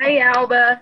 Hey, Alba.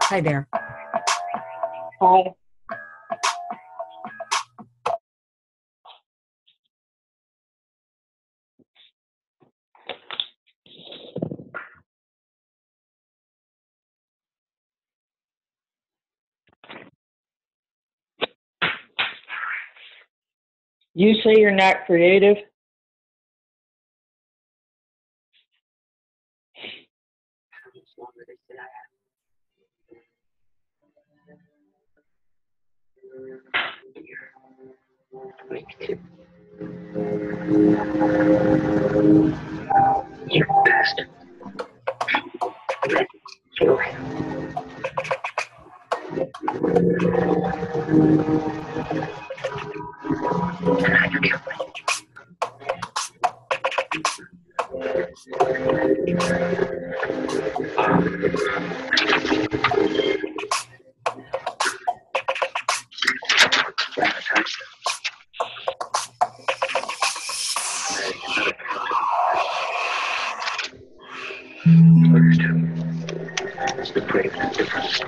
Hi there. Hi. You say you're not creative? You're best. It's the brave and difference.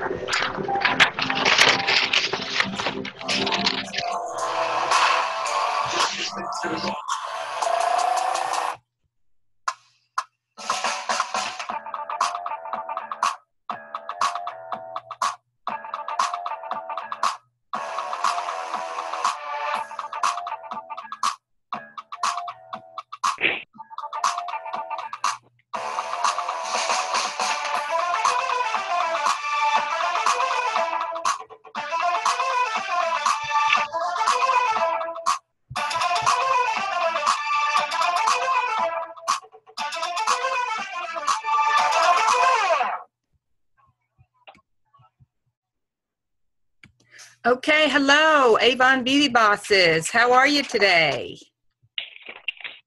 Okay, hello, Avon Beauty Bosses. How are you today?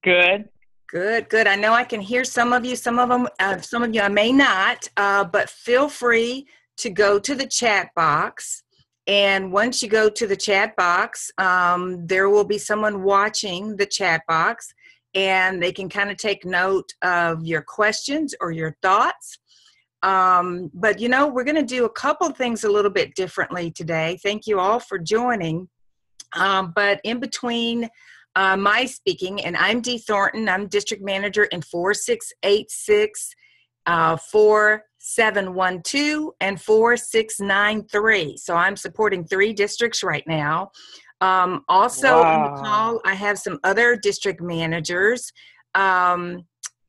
Good. Good, good. I know I can hear some of you. Some of you I may not, but feel free to go to the chat box. And once you go to the chat box, there will be someone watching the chat box, and they can kind of take note of your questions or your thoughts. But you know, we're going to do a couple of things a little bit differently today. Thank you all for joining. But in between my speaking, and I'm Dee Thornton, I'm district manager in 4686, 4712, and 4693. So I'm supporting 3 districts right now. Also on the call, I have some other district managers.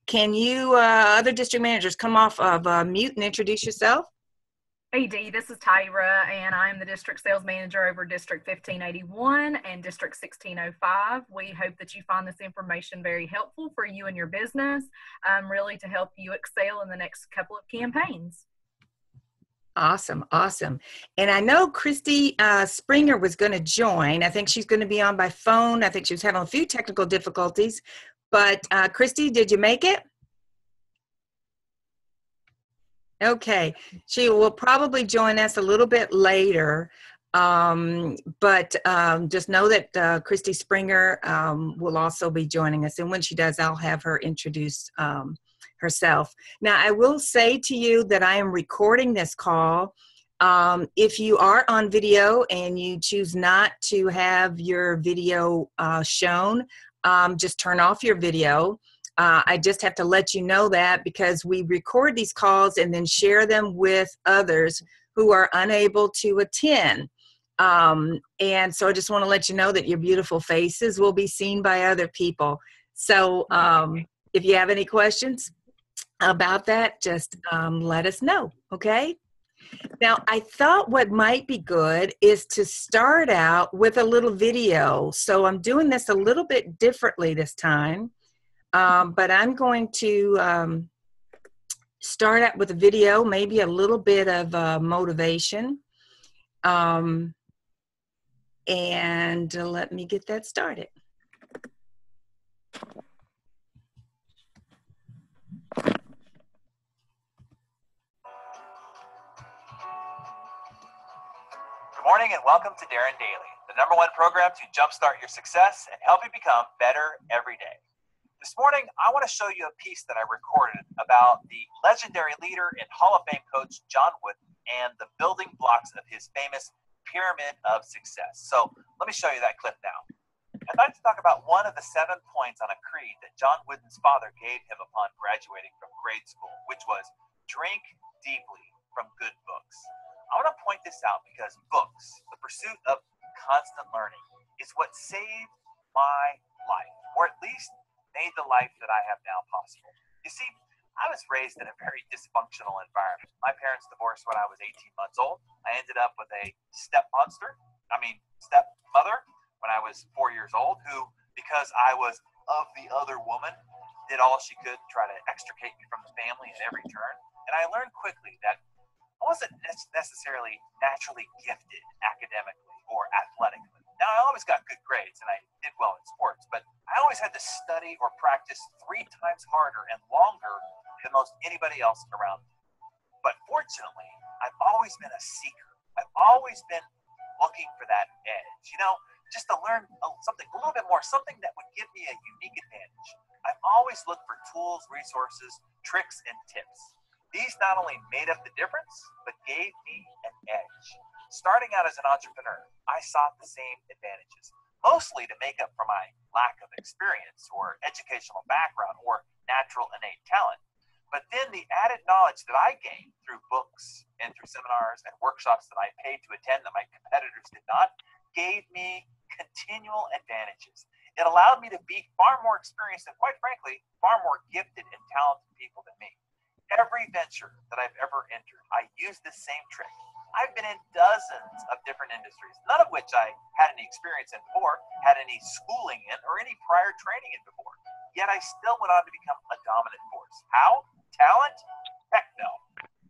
Can you, other district managers, come off of mute and introduce yourself? Hey, Dee, this is Tyra, and I'm the district sales manager over District 1581 and District 1605. We hope that you find this information very helpful for you and your business, really to help you excel in the next couple of campaigns. Awesome, awesome. And I know Christy Springer was going to join. I think she's going to be on by phone. I think she was having a few technical difficulties. But Christy, did you make it? Okay. She will probably join us a little bit later. But just know that Christy Springer will also be joining us. And when she does, I'll have her introduce herself. Now, I will say to you that I am recording this call. If you are on video and you choose not to have your video shown, just turn off your video. I just have to let you know that because we record these calls and then share them with others who are unable to attend. And so I just want to let you know that your beautiful faces will be seen by other people. So if you have any questions about that, just let us know, okay? Now, I thought what might be good is to start out with a little video. So I'm doing this a little bit differently this time, but I'm going to start out with a video, maybe a little bit of motivation. And let me get that started. Good morning and welcome to Darren Daily, the #1 program to jumpstart your success and help you become better every day. This morning, I want to show you a piece that I recorded about the legendary leader and Hall of Fame coach John Wooden and the building blocks of his famous pyramid of success. So let me show you that clip now. I'd like to talk about one of the 7 points on a creed that John Wooden's father gave him upon graduating from grade school, which was drink deeply from good books. I want to point this out because books, the pursuit of constant learning, is what saved my life, or at least made the life that I have now possible. You see, I was raised in a very dysfunctional environment. My parents divorced when I was 18 months old. I ended up with a stepmother when I was 4 years old, who, because I was of the other woman, did all she could to try to extricate me from the family at every turn. And I learned quickly that I wasn't necessarily naturally gifted academically or athletically. Now, I always got good grades and I did well in sports, but I always had to study or practice 3 times harder and longer than most anybody else around me. But fortunately, I've always been a seeker. I've always been looking for that edge, just to learn something a little bit more, something that would give me a unique advantage. I've always looked for tools, resources, tricks, and tips. These not only made up the difference, but gave me an edge. Starting out as an entrepreneur, I sought the same advantages, mostly to make up for my lack of experience or educational background or natural innate talent. But then the added knowledge that I gained through books and through seminars and workshops that I paid to attend that my competitors did not, gave me continual advantages. It allowed me to beat far more experienced and, quite frankly, far more gifted and talented people than me. Every venture that I've ever entered, I used the same trick. I've been in dozens of different industries, none of which I had any experience in before, had any schooling in, or any prior training in before. Yet I still went on to become a dominant force. How? Talent? Heck no.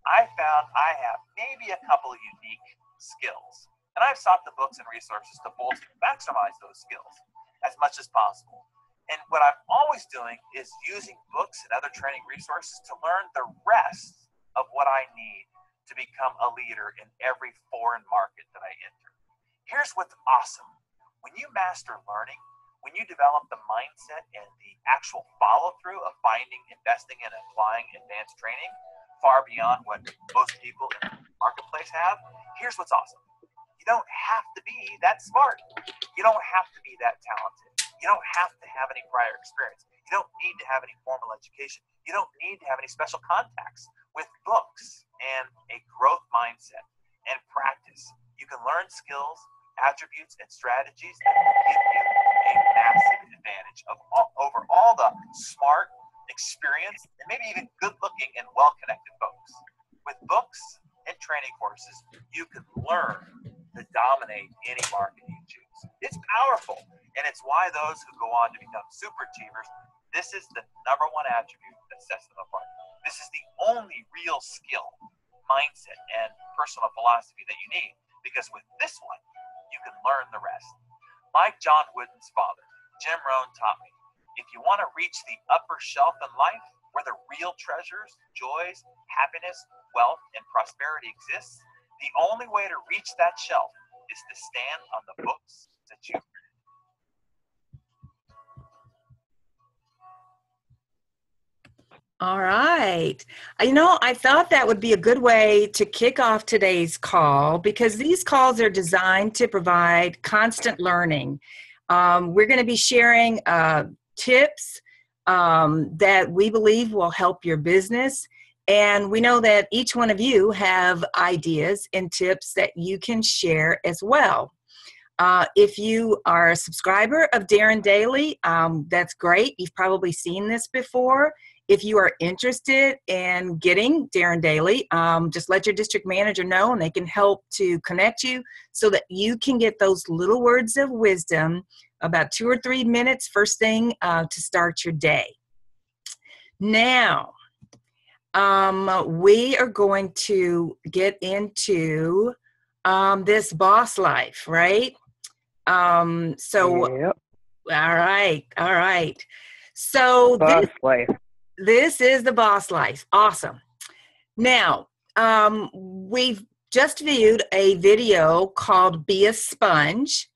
I found I have maybe a couple of unique skills, and I've sought the books and resources to bolster and maximize those skills as much as possible. And what I'm always doing is using books and other training resources to learn the rest of what I need to become a leader in every foreign market that I enter. Here's what's awesome. When you master learning, when you develop the mindset and the actual follow-through of finding, investing, and applying advanced training far beyond what most people in the marketplace have, here's what's awesome. You don't have to be that smart. You don't have to be that talented. You don't have to have any prior experience. You don't need to have any formal education. You don't need to have any special contacts. With books and a growth mindset and practice, you can learn skills, attributes, and strategies that will give you a massive advantage over all the smart, experienced, and maybe even good-looking and well-connected folks. With books and training courses, you can learn to dominate any market you choose. It's powerful, and it's why those who go on to become super achievers, this is the #1 attribute that sets them apart. This is the only real skill, mindset, and personal philosophy that you need, because with this one, you can learn the rest. Like John Wooden's father, Jim Rohn, taught me, if you want to reach the upper shelf in life, where the real treasures, joys, happiness, wealth, and prosperity exists, the only way to reach that shelf is to stand on the books that you've written. All right. I thought that would be a good way to kick off today's call, because these calls are designed to provide constant learning. We're going to be sharing tips that we believe will help your business And we know that each one of you have ideas and tips that you can share as well. If you are a subscriber of Darren Daily, that's great. You've probably seen this before. If you are interested in getting Darren Daily, just let your district manager know and they can help to connect you so that you can get those little words of wisdom about 2 or 3 minutes first thing to start your day. Now, we are going to get into this boss life, right? Yep. All right. So Boss life. this is the boss life. Awesome. Now, we've just viewed a video called Be a Sponge,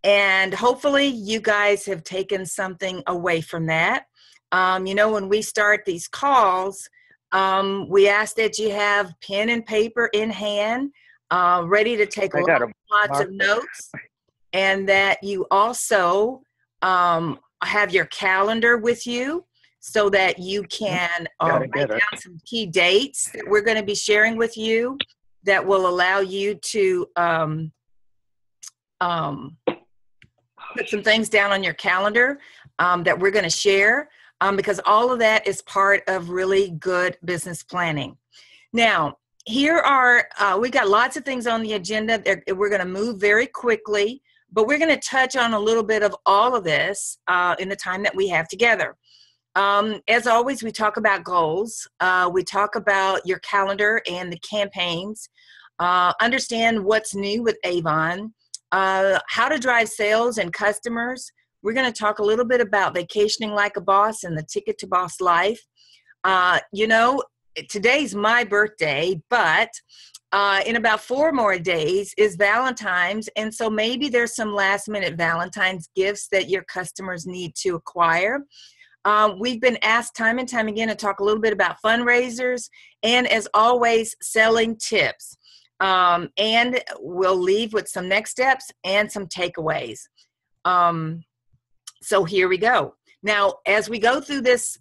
and hopefully you guys have taken something away from that. When we start these calls, we ask that you have pen and paper in hand, ready to take lots of notes, and that you also have your calendar with you so that you can write down some key dates that we're going to be sharing with you that will allow you to put some things down on your calendar that we're going to share, because all of that is part of really good business planning. Now, here are, we got lots of things on the agenda. We're going to move very quickly, but we're going to touch on a little bit of all of this in the time that we have together. As always, we talk about goals. We talk about your calendar and the campaigns. Understand what's new with Avon. How to drive sales and customers. We're going to talk a little bit about vacationing like a boss and the ticket to boss life. Today's my birthday, but in about 4 more days is Valentine's, and so maybe there's some last-minute Valentine's gifts that your customers need to acquire. We've been asked time and time again to talk a little bit about fundraisers, and as always, selling tips. And we'll leave with some next steps and some takeaways. So here we go. Now, as we go through this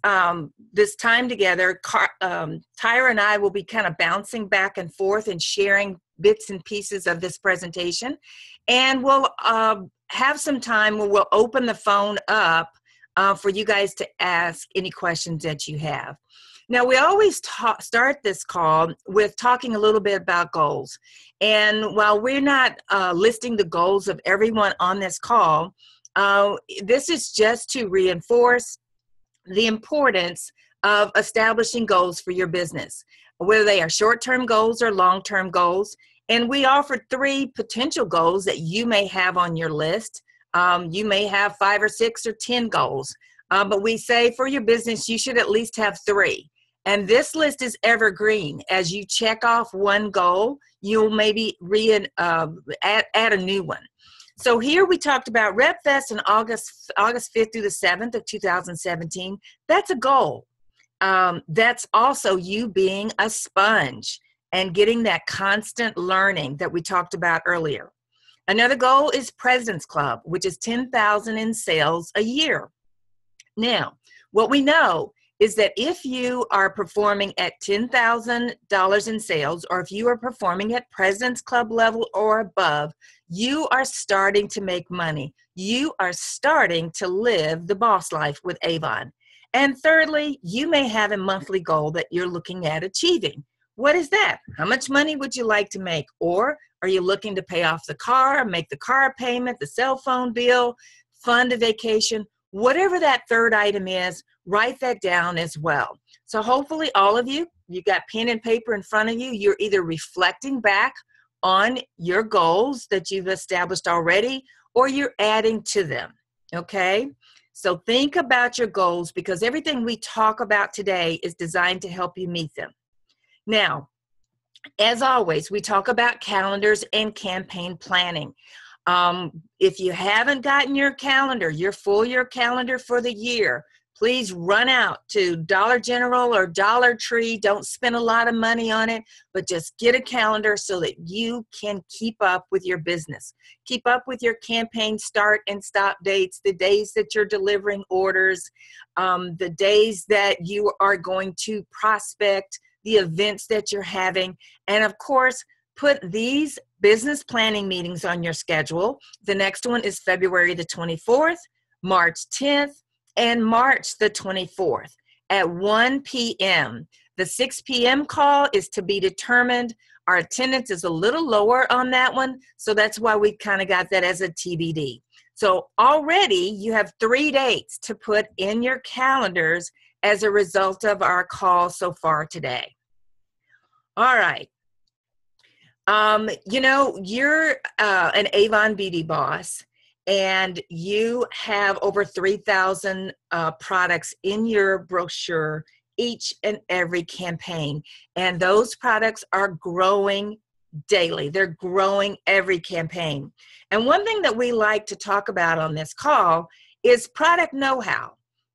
this time together, Tyra and I will be kind of bouncing back and forth and sharing bits and pieces of this presentation. And we'll have some time where we'll open the phone up for you guys to ask any questions that you have. Now, we always start this call with talking a little bit about goals. And while we're not listing the goals of everyone on this call, this is just to reinforce the importance of establishing goals for your business, whether they are short-term goals or long-term goals. And we offer 3 potential goals that you may have on your list. You may have 5 or 6 or 10 goals, but we say for your business, you should at least have 3. And this list is evergreen. As you check off one goal, you'll maybe add a new one. So here we talked about RepFest in August 5th through the 7th of 2017. That's a goal. That's also you being a sponge and getting that constant learning that we talked about earlier. Another goal is President's Club, which is $10,000 in sales a year. Now, what we know is that if you are performing at $10,000 in sales, or if you are performing at President's Club level or above, you are starting to make money. You are starting to live the boss life with Avon. And thirdly, you may have a monthly goal that you're looking at achieving. What is that? How much money would you like to make? Or are you looking to pay off the car, make the car payment, the cell phone bill, fund a vacation? Whatever that third item is, write that down as well. So hopefully all of you got pen and paper in front of you. You're either reflecting back on your goals that you've established already, or you're adding to them, okay? So think about your goals, because everything we talk about today is designed to help you meet them. Now, as always, we talk about calendars and campaign planning. If you haven't gotten your calendar, your full year calendar for the year, please run out to Dollar General or Dollar Tree. Don't spend a lot of money on it, but just get a calendar so that you can keep up with your business. Keep up with your campaign start and stop dates, the days that you're delivering orders, the days that you are going to prospect the events that you're having, and of course, put these business planning meetings on your schedule. The next one is February the 24th, March 10th, and March the 24th at 1 p.m. The 6 p.m. call is to be determined. Our attendance is a little lower on that one, so that's why we kind of got that as a TBD. So already you have 3 dates to put in your calendars as a result of our call so far today. All right. You know, you're an Avon Beauty Boss, and you have over 3,000 products in your brochure each and every campaign. And those products are growing daily. They're growing every campaign. And one thing that we like to talk about on this call is product know-how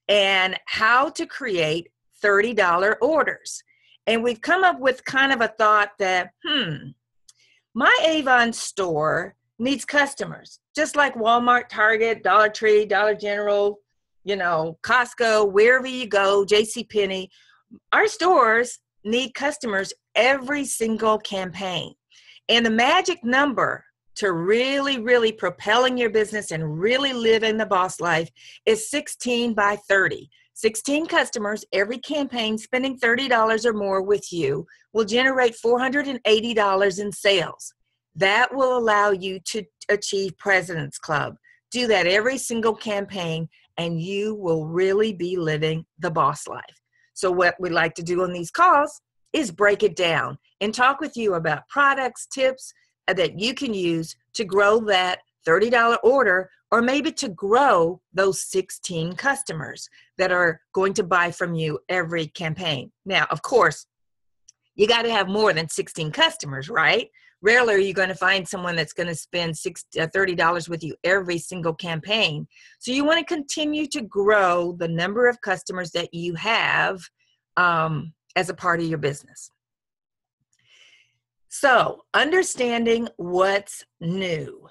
and how to create $30 orders. And we've come up with kind of a thought that, my Avon store needs customers, just like Walmart, Target, Dollar Tree, Dollar General, you know, Costco, wherever you go, JCPenney. Our stores need customers every single campaign. And the magic number to really, really propelling your business and really living the boss life is 16 by 30. 16 customers every campaign spending $30 or more with you will generate $480 in sales. That will allow you to achieve President's Club. Do that every single campaign, and you will really be living the boss life. So what we like to do on these calls is break it down and talk with you about products, tips that you can use to grow that $30 order, or maybe to grow those 16 customers that are going to buy from you every campaign. Now, of course, you got to have more than 16 customers, right? Rarely are you going to find someone that's going to spend $30 with you every single campaign. So you want to continue to grow the number of customers that you have as a part of your business. So understanding what's new.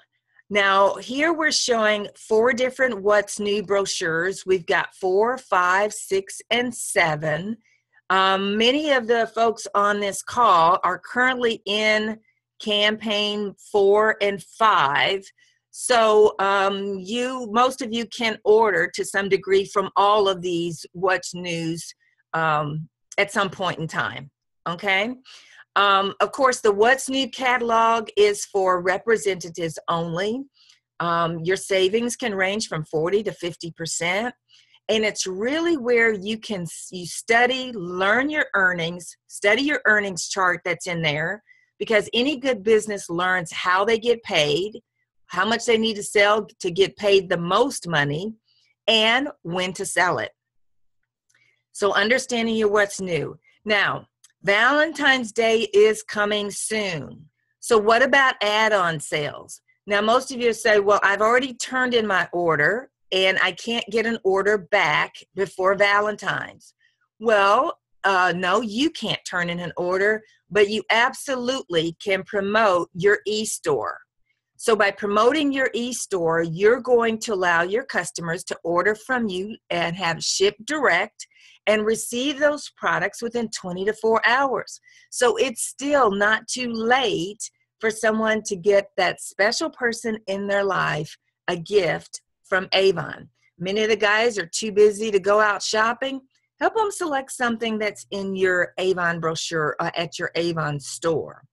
Now, here we're showing 4 different What's New brochures. We've got 4, 5, 6, and 7. Many of the folks on this call are currently in campaign 4 and 5. So most of you can order to some degree from all of these What's News at some point in time, okay? Of course, the What's New catalog is for representatives only. Your savings can range from 40 to 50%. And it's really where you study, learn your earnings, study your earnings chart that's in there, because any good business learns how they get paid, how much they need to sell to get paid the most money, and when to sell it. So understanding your what's new. Now, Valentine's Day is coming soon. So what about add-on sales? Now, most of you say, well, I've already turned in my order and I can't get an order back before Valentine's. Well, no, you can't turn in an order, but you absolutely can promote your e-store. So by promoting your e-store, you're going to allow your customers to order from you and have shipped direct and receive those products within 20 to 4 hours. So it's still not too late for someone to get that special person in their life a gift from Avon. Many of the guys are too busy to go out shopping. Help them select something that's in your Avon brochure at your Avon store.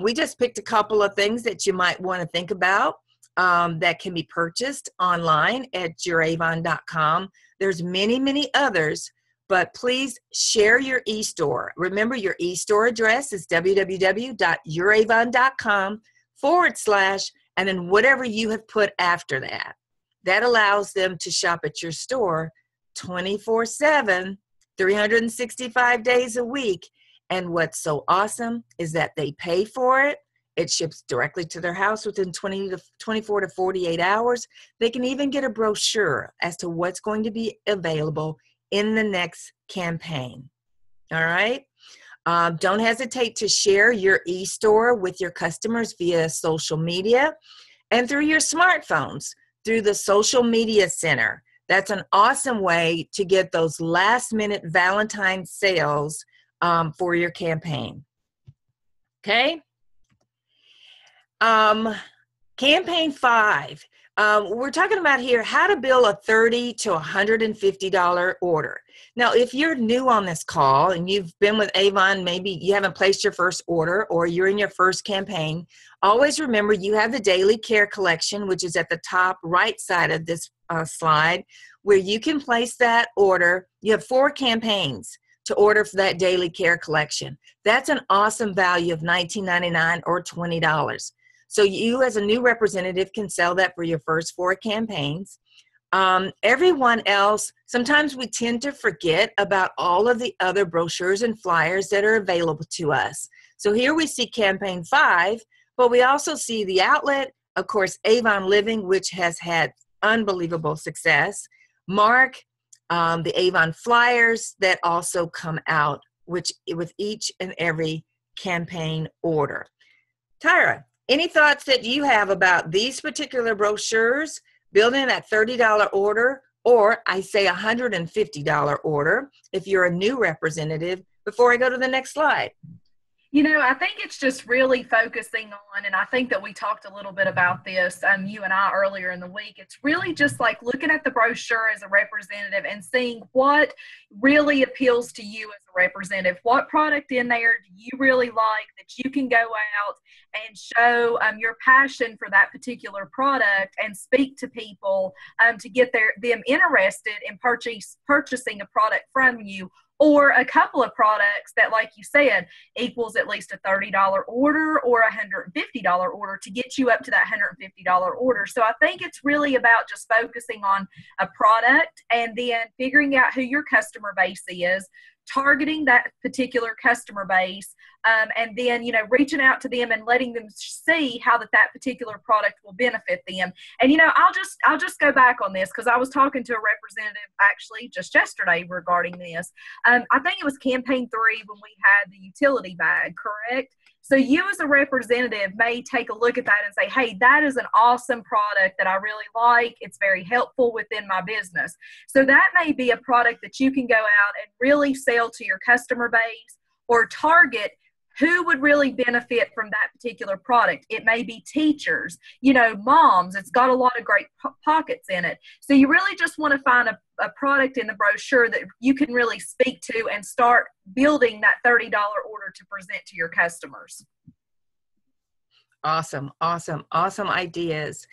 We just picked a couple of things that you might want to think about that can be purchased online at youravon.com. There's many, many others, but please share your e-store. Remember, your e-store address is www.youravon.com / and then whatever you have put after that. That allows them to shop at your store 24/7, 365 days a week. And what's so awesome is that they pay for it. It ships directly to their house within 24 to 48 hours. They can even get a brochure as to what's going to be available in the next campaign. All right? Don't hesitate to share your e-store with your customers via social media and through your smartphones, through the Social Media Center. That's an awesome way to get those last-minute Valentine's sales for your campaign. Okay. Campaign 5. We're talking about here how to build a $30 to $150 order. Now, if you're new on this call and you've been with Avon, maybe you haven't placed your first order or you're in your first campaign, always remember you have the Daily Care Collection, which is at the top right side of this slide, where you can place that order. You have 4 campaigns to order for that Daily Care Collection. That's an awesome value of $19.99 or $20. So you as a new representative can sell that for your first 4 campaigns. Everyone else, sometimes we tend to forget about all of the other brochures and flyers that are available to us. So here we see campaign 5, but we also see the outlet, of course, Avon Living, which has had unbelievable success. Mark, the Avon flyers that also come out with each and every campaign order. Tyra, any thoughts that you have about these particular brochures, building that $30 order, or I say $150 order if you're a new representative, before I go to the next slide? You know, I think it's just really focusing on, and I think that we talked a little bit about this, you and I, earlier in the week. It's really just like looking at the brochure as a representative and seeing what really appeals to you as a representative. What product in there do you really like that you can go out and show your passion for that particular product and speak to people to get them interested in purchasing a product from you, or a couple of products that, like you said, equals at least a $30 order or a $150 order to get you up to that $150 order. So I think it's really about just focusing on a product and then figuring out who your customer base is, targeting that particular customer base, and then, you know, reaching out to them and letting them see how that particular product will benefit them. And, you know, I'll just go back on this because I was talking to a representative actually just yesterday regarding this. I think it was campaign 3 when we had the utility bag, correct? So you as a representative may take a look at that and say, hey, that is an awesome product that I really like. It's very helpful within my business. So that may be a product that you can go out and really sell to your customer base or target who would really benefit from that particular product. It may be teachers, you know, moms. It's got a lot of great pockets in it. So you really just want to find a product in the brochure that you can really speak to and start building that $30 order to present to your customers. Awesome, awesome, awesome ideas.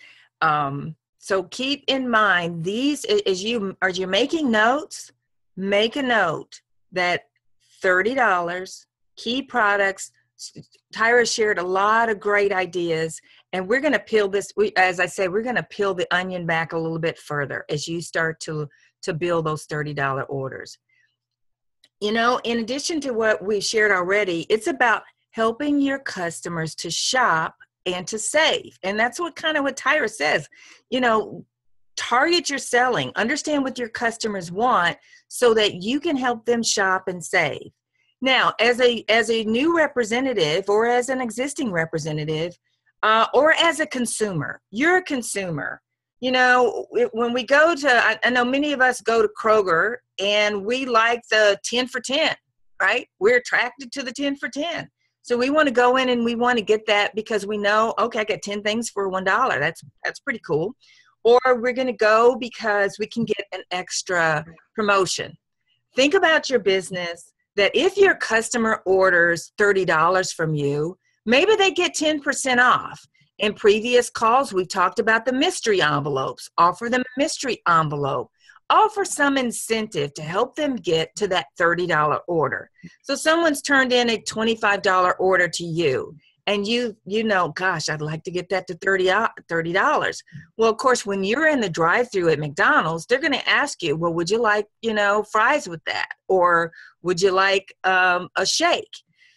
So keep in mind these, as you're making notes, make a note that $30, key products. Tyra shared a lot of great ideas, and we're going to peel this, as I say, we're going to peel the onion back a little bit further as you start to build those $30 orders. You know, in addition to what we shared already, it's about helping your customers to shop and to save. And that's what Tyra says. You know, target your selling, understand what your customers want so that you can help them shop and save. Now, as a new representative or as an existing representative or as a consumer, you're a consumer. You know, when we go to, I know many of us go to Kroger and we like the 10 for 10, right? We're attracted to the 10 for 10. So we want to go in and we want to get that because we know, okay, I got 10 things for $1. That's pretty cool. Or we're going to go because we can get an extra promotion. Think about your business that if your customer orders $30 from you, maybe they get 10% off. In previous calls, we've talked about the mystery envelopes. Offer them a mystery envelope. Offer some incentive to help them get to that $30 order. So someone's turned in a $25 order to you, and you know, gosh, I'd like to get that to $30. Well, of course, when you're in the drive-thru at McDonald's, they're going to ask you, well, would you like, you know, fries with that? Or would you like a shake?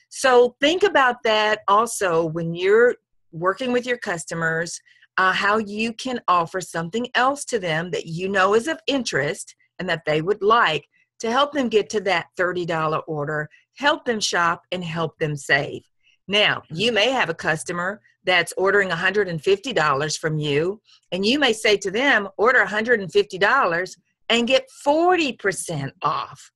So think about that also when you're working with your customers, how you can offer something else to them that you know is of interest and that they would like to help them get to that $30 order, help them shop, and help them save. Now, you may have a customer that's ordering $150 from you, and you may say to them, order $150 and get 40% off.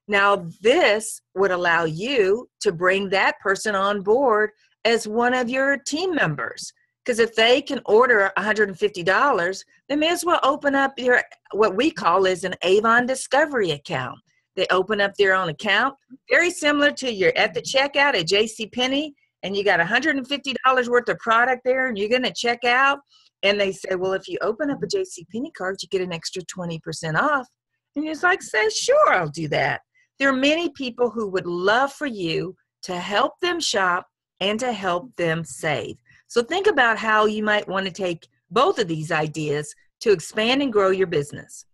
Now, this would allow you to bring that person on board as one of your team members. Because if they can order $150, they may as well open up your, what we call is an Avon Discovery account. They open up their own account, very similar to you're at the checkout at JCPenney, and you got $150 worth of product there, and you're going to check out. And they say, well, if you open up a JCPenney card, you get an extra 20% off. And you're like, say, sure, I'll do that. There are many people who would love for you to help them shop and to help them save. So think about how you might want to take both of these ideas to expand and grow your business.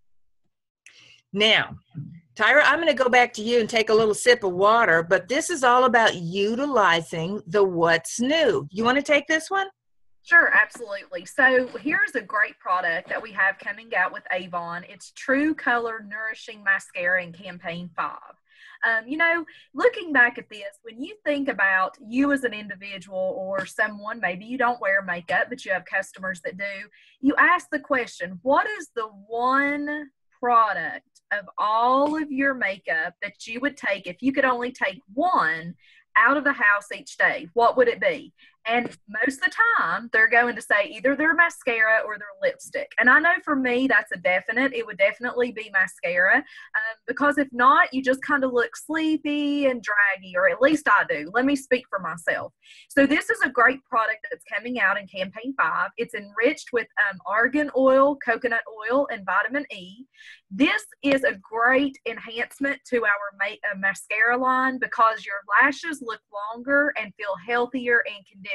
Now, Tyra, I'm going to go back to you and take a little sip of water, but this is all about utilizing the what's new. You want to take this one? Sure, absolutely. So here's a great product that we have coming out with Avon. It's True Color Nourishing Mascara in Campaign 5. You know, looking back at this, when you think about you as an individual or someone, maybe you don't wear makeup, but you have customers that do, you ask the question, what is the one product of all of your makeup that you would take if you could only take one out of the house each day? What would it be? And most of the time, they're going to say either their mascara or their lipstick. And I know for me, that's a definite. It would definitely be mascara. Because if not, you just kind of look sleepy and draggy, or at least I do. Let me speak for myself. So this is a great product that's coming out in Campaign 5. It's enriched with argan oil, coconut oil, and vitamin E. This is a great enhancement to our mascara line because your lashes look longer and feel healthier and conditioned.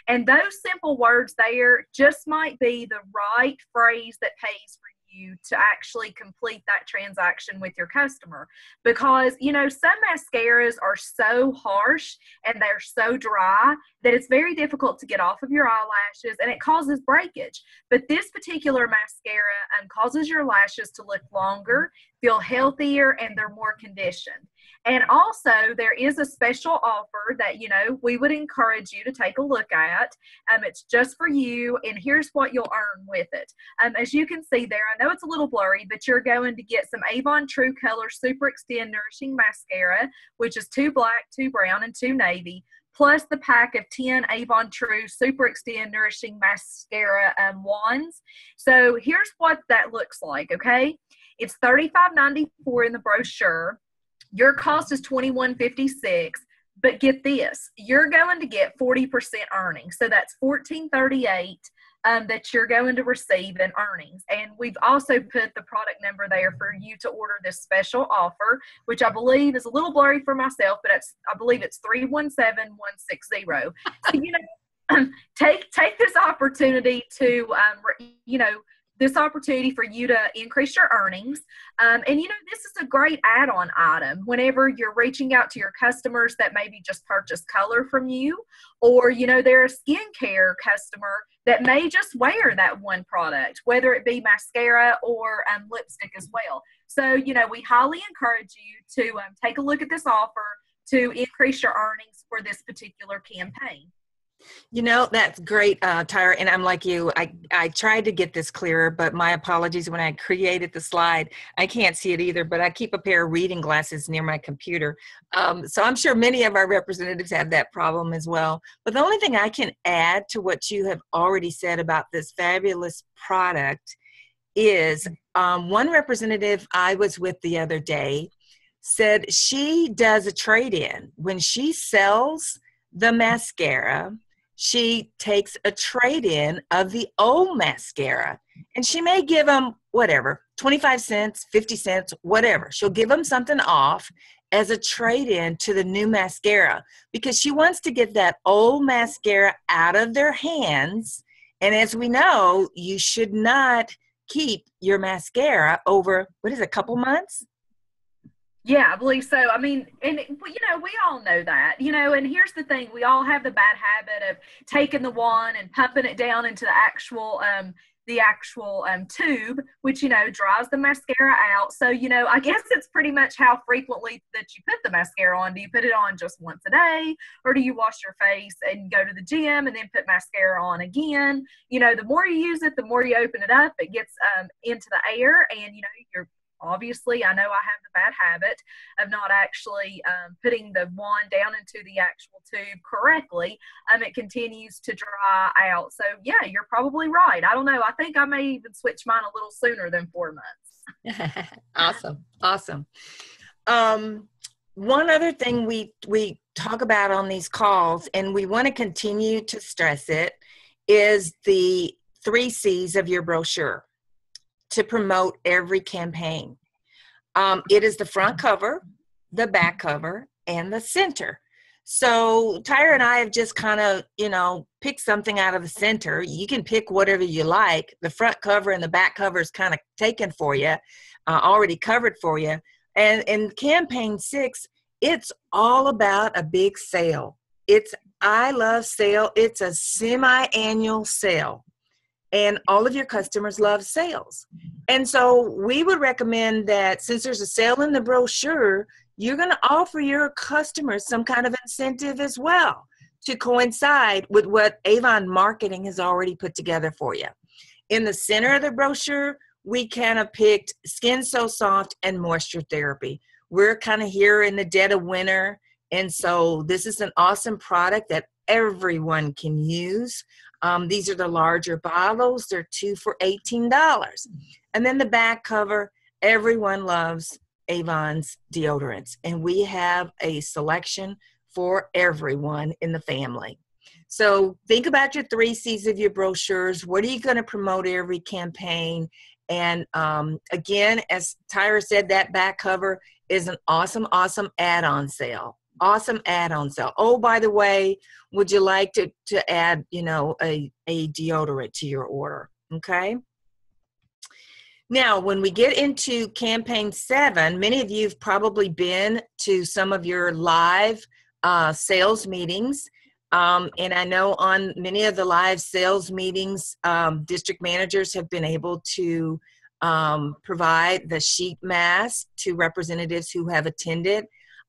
And those simple words there just might be the right phrase that pays for you to actually complete that transaction with your customer. Because, you know, some mascaras are so harsh and they're so dry that it's very difficult to get off of your eyelashes and it causes breakage. But this particular mascara causes your lashes to look longer, feel healthier, and they're more conditioned. And also, there is a special offer that, you know, we would encourage you to take a look at. It's just for you, and here's what you'll earn with it. As you can see there, I know it's a little blurry, but you're going to get some Avon True Color Super Extend Nourishing Mascara, which is 2 black, 2 brown, and 2 navy, plus the pack of 10 Avon True Super Extend Nourishing Mascara wands. So here's what that looks like, okay? It's $35.94 in the brochure. Your cost is $21.56, but get this, you're going to get 40% earnings. So that's $14.38 that you're going to receive in earnings. And we've also put the product number there for you to order this special offer, which I believe is a little blurry for myself, but I believe it's 317160. So, you know, take this opportunity to, you know, this opportunity for you to increase your earnings. And, you know, this is a great add-on item whenever you're reaching out to your customers that maybe just purchase color from you, or, you know, they're a skincare customer that may just wear that one product, whether it be mascara or lipstick as well. So, you know, we highly encourage you to take a look at this offer to increase your earnings for this particular campaign. You know, that's great, Tyra, and I'm like you. I tried to get this clearer, but my apologies. When I created the slide, I can't see it either, but I keep a pair of reading glasses near my computer. So I'm sure many of our representatives have that problem as well. But the only thing I can add to what you have already said about this fabulous product is one representative I was with the other day said she does a trade-in. When she sells the mascara, she takes a trade-in of the old mascara, and she may give them whatever, 25 cents, 50 cents, whatever. She'll give them something off as a trade-in to the new mascara because she wants to get that old mascara out of their hands. And as we know, you should not keep your mascara over, what is it, a couple months? Yeah, I believe so. I mean, and you know, we all know that, you know, and here's the thing. We all have the bad habit of taking the wand and pumping it down into the actual tube, which, you know, dries the mascara out. So, you know, I guess it's pretty much how frequently that you put the mascara on. Do you put it on just once a day, or do you wash your face and go to the gym and then put mascara on again? You know, the more you use it, the more you open it up, it gets into the air, and, you know, you're obviously, I know I have the bad habit of not actually putting the wand down into the actual tube correctly, it continues to dry out. So yeah, you're probably right. I don't know. I think I may even switch mine a little sooner than 4 months. Awesome. One other thing we talk about on these calls, and we want to continue to stress it, is the 3 C's of your brochure to promote every campaign. It is the front cover, the back cover, and the center. So Tyra and I have just kind of, picked something out of the center. You can pick whatever you like. The front cover and the back cover is kind of taken for you, already covered for you. And in campaign 6, it's all about a big sale. It's I love sale. It's a semi-annual sale. And all of your customers love sales. And so we would recommend that since there's a sale in the brochure, you're going to offer your customers some kind of incentive as well to coincide with what Avon Marketing has already put together for you. In the center of the brochure, we kind of picked Skin So Soft and Moisture Therapy. We're kind of here in the dead of winter, and so this is an awesome product that everyone can use. These are the larger bottles. They're 2 for $18. And then the back cover, everyone loves Avon's deodorants, and we have a selection for everyone in the family. So think about your 3 C's of your brochures. What are you going to promote every campaign? And again, as Tyra said, that back cover is an awesome add-on sale. Awesome add-on sale. Oh, by the way, would you like to add, a deodorant to your order? Okay. Now, when we get into campaign 7, many of you have probably been to some of your live sales meetings. And I know on many of the live sales meetings, district managers have been able to provide the sheet mask to representatives who have attended.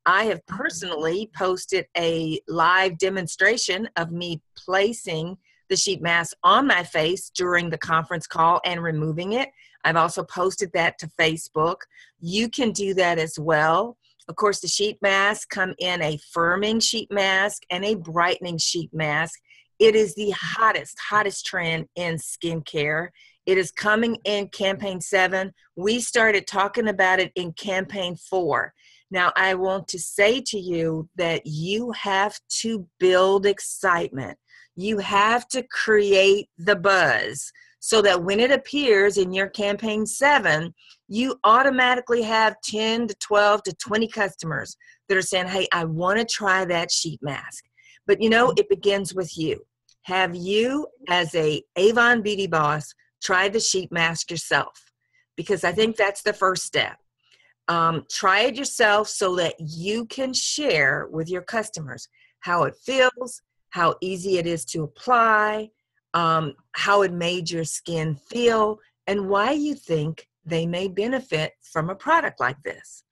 I have personally posted a live demonstration of me placing the sheet mask on my face during the conference call and removing it. I've also posted that to Facebook. You can do that as well. Of course, the sheet masks come in a firming sheet mask and a brightening sheet mask. It is the hottest trend in skincare. It is coming in campaign 7. We started talking about it in campaign 4. Now, I want to say to you that you have to build excitement. You have to create the buzz so that when it appears in your campaign 7, you automatically have 10 to 12 to 20 customers that are saying, hey, I want to try that sheet mask. But it begins with you. Have you, as a Avon Beauty Boss, tried the sheet mask yourself? Because I think that's the first step. Try it yourself so that you can share with your customers how it feels, how easy it is to apply, how it made your skin feel, and why you think they may benefit from a product like this.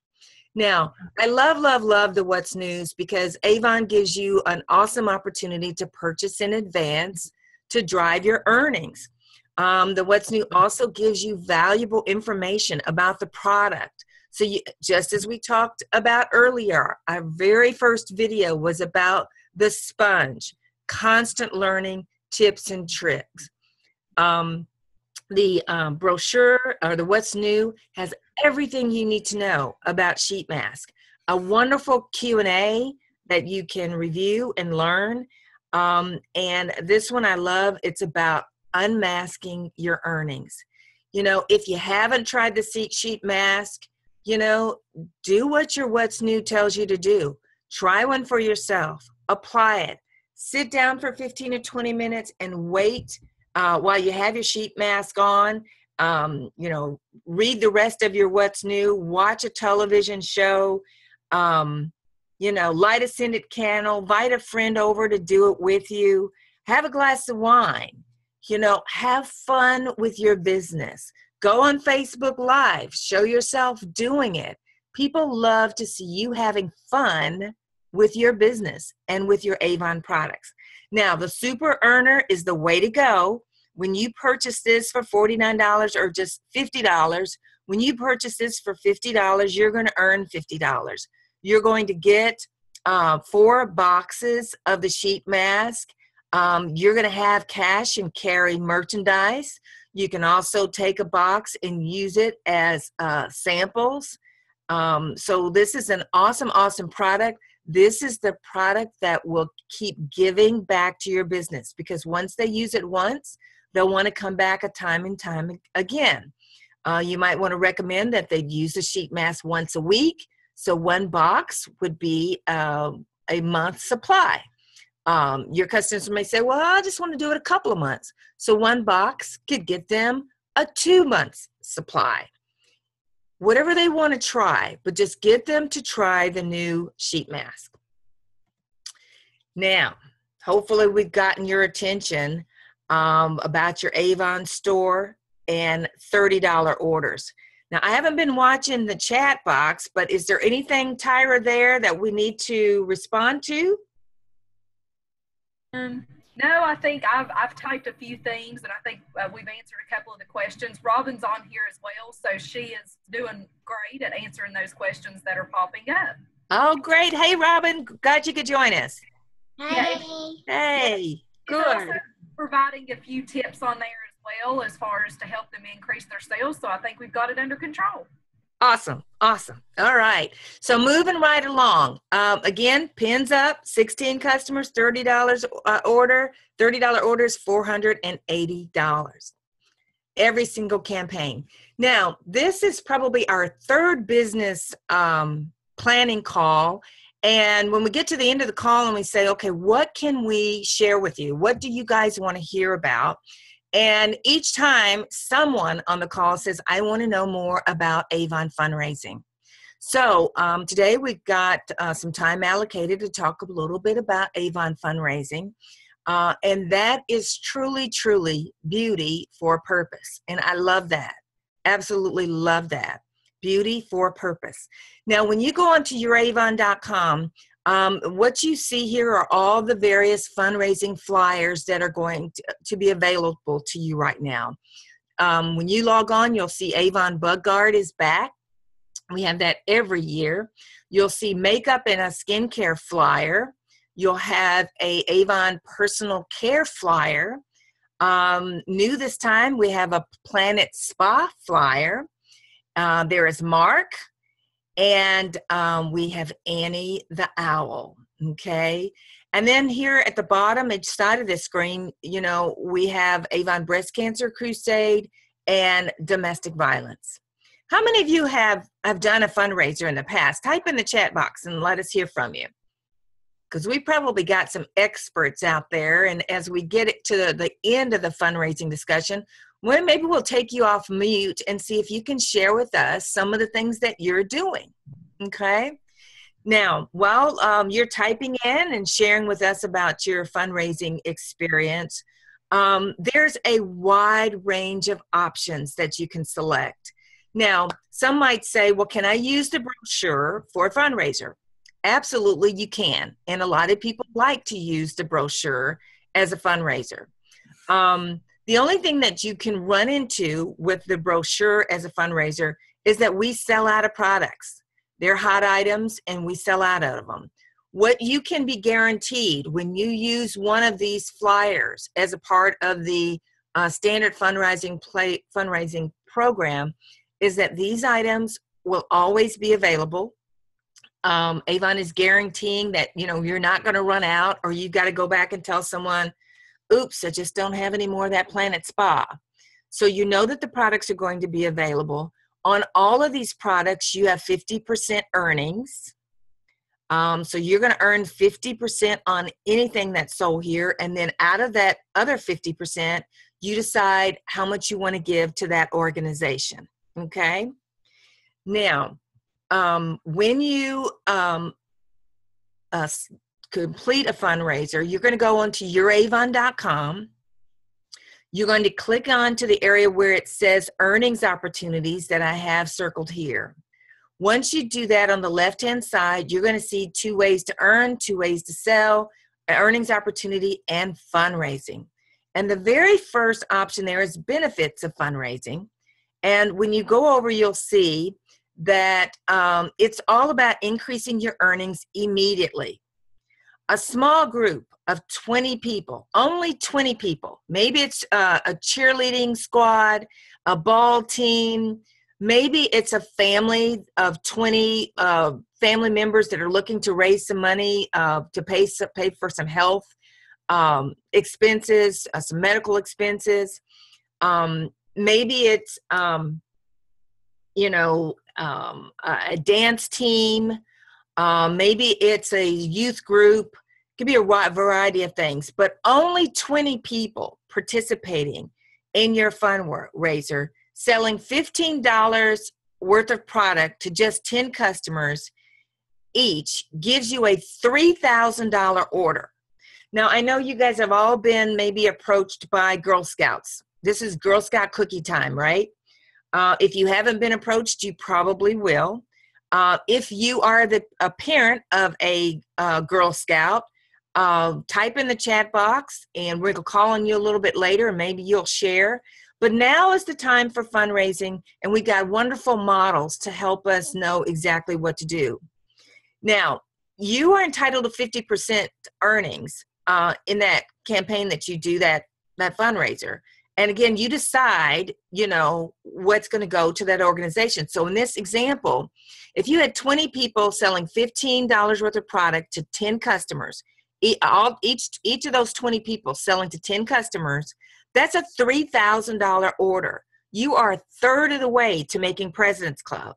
Now, I love the What's News because Avon gives you an awesome opportunity to purchase in advance to drive your earnings. The What's New also gives you valuable information about the product. So just as we talked about earlier, our very first video was about the sponge, constant learning, tips and tricks. The brochure or the What's New has everything you need to know about sheet mask. A wonderful Q&A that you can review and learn. And this one I love. It's about unmasking your earnings. If you haven't tried the sheet mask, do what your What's New tells you to do. Try one for yourself. Apply it. Sit down for 15 to 20 minutes and wait while you have your sheet mask on. Read the rest of your What's New. Watch a television show. Light a scented candle. Invite a friend over to do it with you. Have a glass of wine. Have fun with your business. Go on Facebook Live. Show yourself doing it. People love to see you having fun with your business and with your Avon products. Now, the Super Earner is the way to go. When you purchase this for $49 or just $50, When you purchase this for $50, you're going to earn $50. You're going to get 4 boxes of the sheet mask. You're going to have cash and carry merchandise. You can also take a box and use it as samples. So this is an awesome, awesome product. This is the product that will keep giving back to your business, because once they use it once, they'll want to come back a time and time again. You might want to recommend that they use the sheet mask once a week. So 1 box would be a month's supply. Your customers may say, well, I just want to do it a couple of months. So 1 box could get them a 2 months supply. Whatever they want to try, but just get them to try the new sheet mask. Now, hopefully we've gotten your attention about your Avon store and $30 orders. Now, I haven't been watching the chat box, but is there anything, Tyra, there that we need to respond to? No, I think I've typed a few things, and I think we've answered a couple of the questions. Robin's on here as well, so she is doing great at answering those questions that are popping up. Oh, great. Hey, Robin, glad you could join us. Hey. Hey, She's good. also providing a few tips on there as well, as far as to help them increase their sales, so I think we've got it under control. Awesome. Awesome. All right. So moving right along. Again, pins up, 16 customers, $30 order. $30 orders, $480. Every single campaign. Now, this is probably our 3rd business planning call. And when we get to the end of the call and we say, okay, what can we share with you? What do you guys want to hear about? And each time someone on the call says, I want to know more about Avon fundraising. So today we've got some time allocated to talk a little bit about Avon fundraising. And that is truly, truly beauty for a purpose. And I love that. Absolutely love that. Beauty for a purpose. Now, when you go onto youravon.com, what you see here are all the various fundraising flyers that are going to be available to you right now. When you log on, you'll see Avon Bug Guard is back. We have that every year. You'll see makeup and a skincare flyer. You'll have a Avon personal care flyer. New this time, we have a Planet Spa flyer. There is Mark. And we have Annie the Owl, okay? And then here at the bottom, each side of the screen, you know, we have Avon Breast Cancer Crusade and domestic violence. How many of you have done a fundraiser in the past? Type in the chat box and let us hear from you. Because we probably got some experts out there. And as we get it to the end of the fundraising discussion, well, maybe we'll take you off mute and see if you can share with us some of the things that you're doing, okay? Now, while you're typing in and sharing with us about your fundraising experience, there's a wide range of options that you can select. Now, some might say, well, can I use the brochure for a fundraiser? Absolutely, you can. And a lot of people like to use the brochure as a fundraiser. The only thing that you can run into with the brochure as a fundraiser is that we sell out of products. They're hot items and we sell out of them. What you can be guaranteed when you use one of these flyers as a part of the standard fundraising program is that these items will always be available. Avon is guaranteeing that, you know, you're not going to run out, or you got to go back and tell someone, oops, I just don't have any more of that Planet Spa. So you know that the products are going to be available. On all of these products, you have 50% earnings. So you're going to earn 50% on anything that's sold here. And then out of that other 50%, you decide how much you want to give to that organization. Okay? Now, when you complete a fundraiser, you're going to go onto youravon.com. You're going to click on to the area where it says earnings opportunities that I have circled here. Once you do that, on the left-hand side, you're going to see 2 ways to earn, 2 ways to sell, earnings opportunity, and fundraising. And the very first option there is benefits of fundraising. And when you go over, you'll see that it's all about increasing your earnings immediately. A small group of 20 people, only 20 people, maybe it's a cheerleading squad, a ball team, maybe it's a family of 20 family members that are looking to raise some money to pay for some health expenses, some medical expenses. Maybe it's, a dance team. Maybe it's a youth group. It could be a wide variety of things, but only 20 people participating in your fundraiser, selling $15 worth of product to just 10 customers each gives you a $3,000 order. Now, I know you guys have all been maybe approached by Girl Scouts. This is Girl Scout cookie time, right? If you haven't been approached, you probably will. If you are a parent of a Girl Scout, type in the chat box and we'll call on you a little bit later and maybe you'll share. But now is the time for fundraising, and we got wonderful models to help us know exactly what to do. Now, you are entitled to 50% earnings in that campaign that you do that fundraiser. And again, you decide, what's going to go to that organization. So in this example, if you had 20 people selling $15 worth of product to 10 customers, each of those 20 people selling to 10 customers, that's a $3,000 order. You are a third of the way to making President's Club.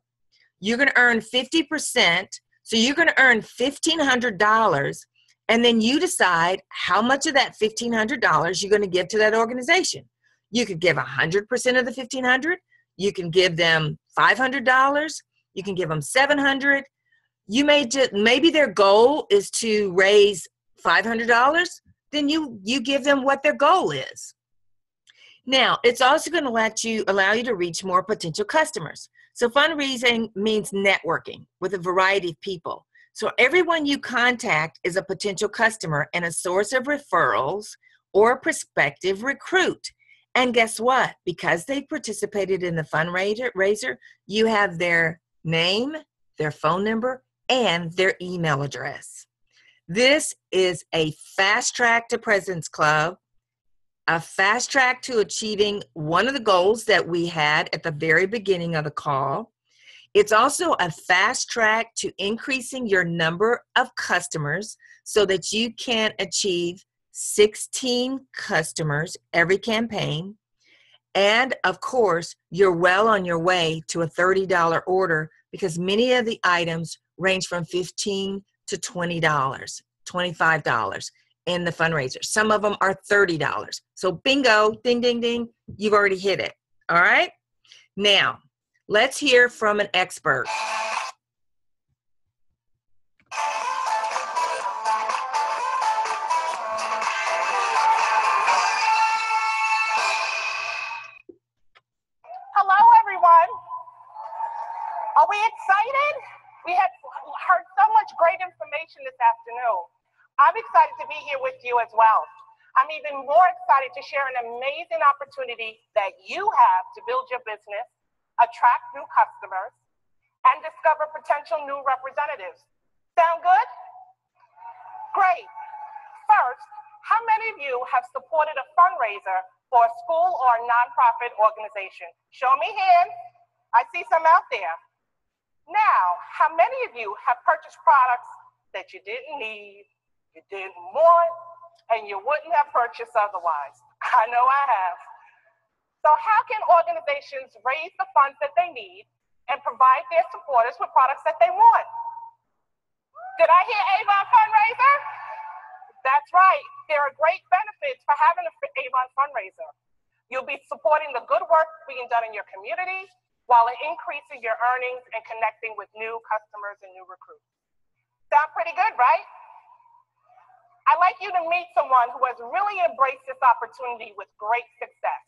You're going to earn 50%. So you're going to earn $1,500, and then you decide how much of that $1,500 you're going to give to that organization. You could give 100% of the $1,500. You can give them $500. You can give them $700. You may maybe their goal is to raise $500. Then you give them what their goal is. Now, it's also going to allow you to reach more potential customers. So fundraising means networking with a variety of people. So everyone you contact is a potential customer and a source of referrals or a prospective recruit. And guess what? Because they participated in the fundraiser, you have their name, their phone number, and their email address. This is a fast track to President's Club, a fast track to achieving one of the goals that we had at the very beginning of the call. It's also a fast track to increasing your number of customers so that you can achieve 16 customers every campaign. And of course, you're well on your way to a $30 order because many of the items range from $15 to $20, $25 in the fundraiser. Some of them are $30. So bingo, ding, ding, ding, you've already hit it. All right? Now, let's hear from an expert. Hello, everyone. Are we excited? We have heard so much great information this afternoon. I'm excited to be here with you as well. I'm even more excited to share an amazing opportunity that you have to build your business, attract new customers, and discover potential new representatives. Sound good? Great. First, how many of you have supported a fundraiser for a school or a nonprofit organization? Show me hands. I see some out there. Now, how many of you have purchased products that you didn't need, you didn't want, and you wouldn't have purchased otherwise? I know I have. So how can organizations raise the funds that they need and provide their supporters with products that they want? Did I hear Avon Fundraiser? That's right. There are great benefits for having an Avon Fundraiser. You'll be supporting the good work being done in your community while increasing your earnings and connecting with new customers and new recruits. Sound pretty good, right? I'd like you to meet someone who has really embraced this opportunity with great success.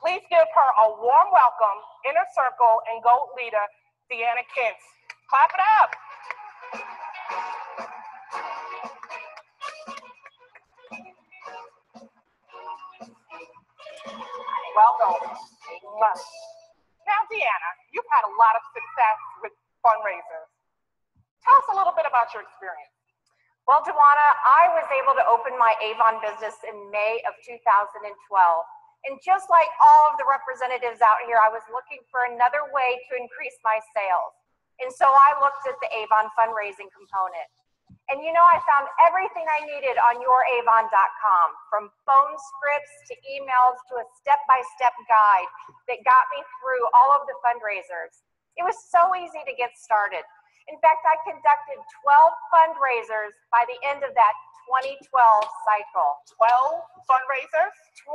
Please give her a warm welcome, Inner Circle and GOAT leader, Deanna Kintz. Clap it up. Welcome. Deanna, you've had a lot of success with fundraisers. Tell us a little bit about your experience. Well, Dewana, I was able to open my Avon business in May of 2012. And just like all of the representatives out here, I was looking for another way to increase my sales. And so I looked at the Avon fundraising component. And you know, I found everything I needed on youravon.com, from phone scripts to emails to a step-by-step guide that got me through all of the fundraisers. It was so easy to get started. In fact, I conducted 12 fundraisers by the end of that 2012 cycle. 12 fundraisers? 12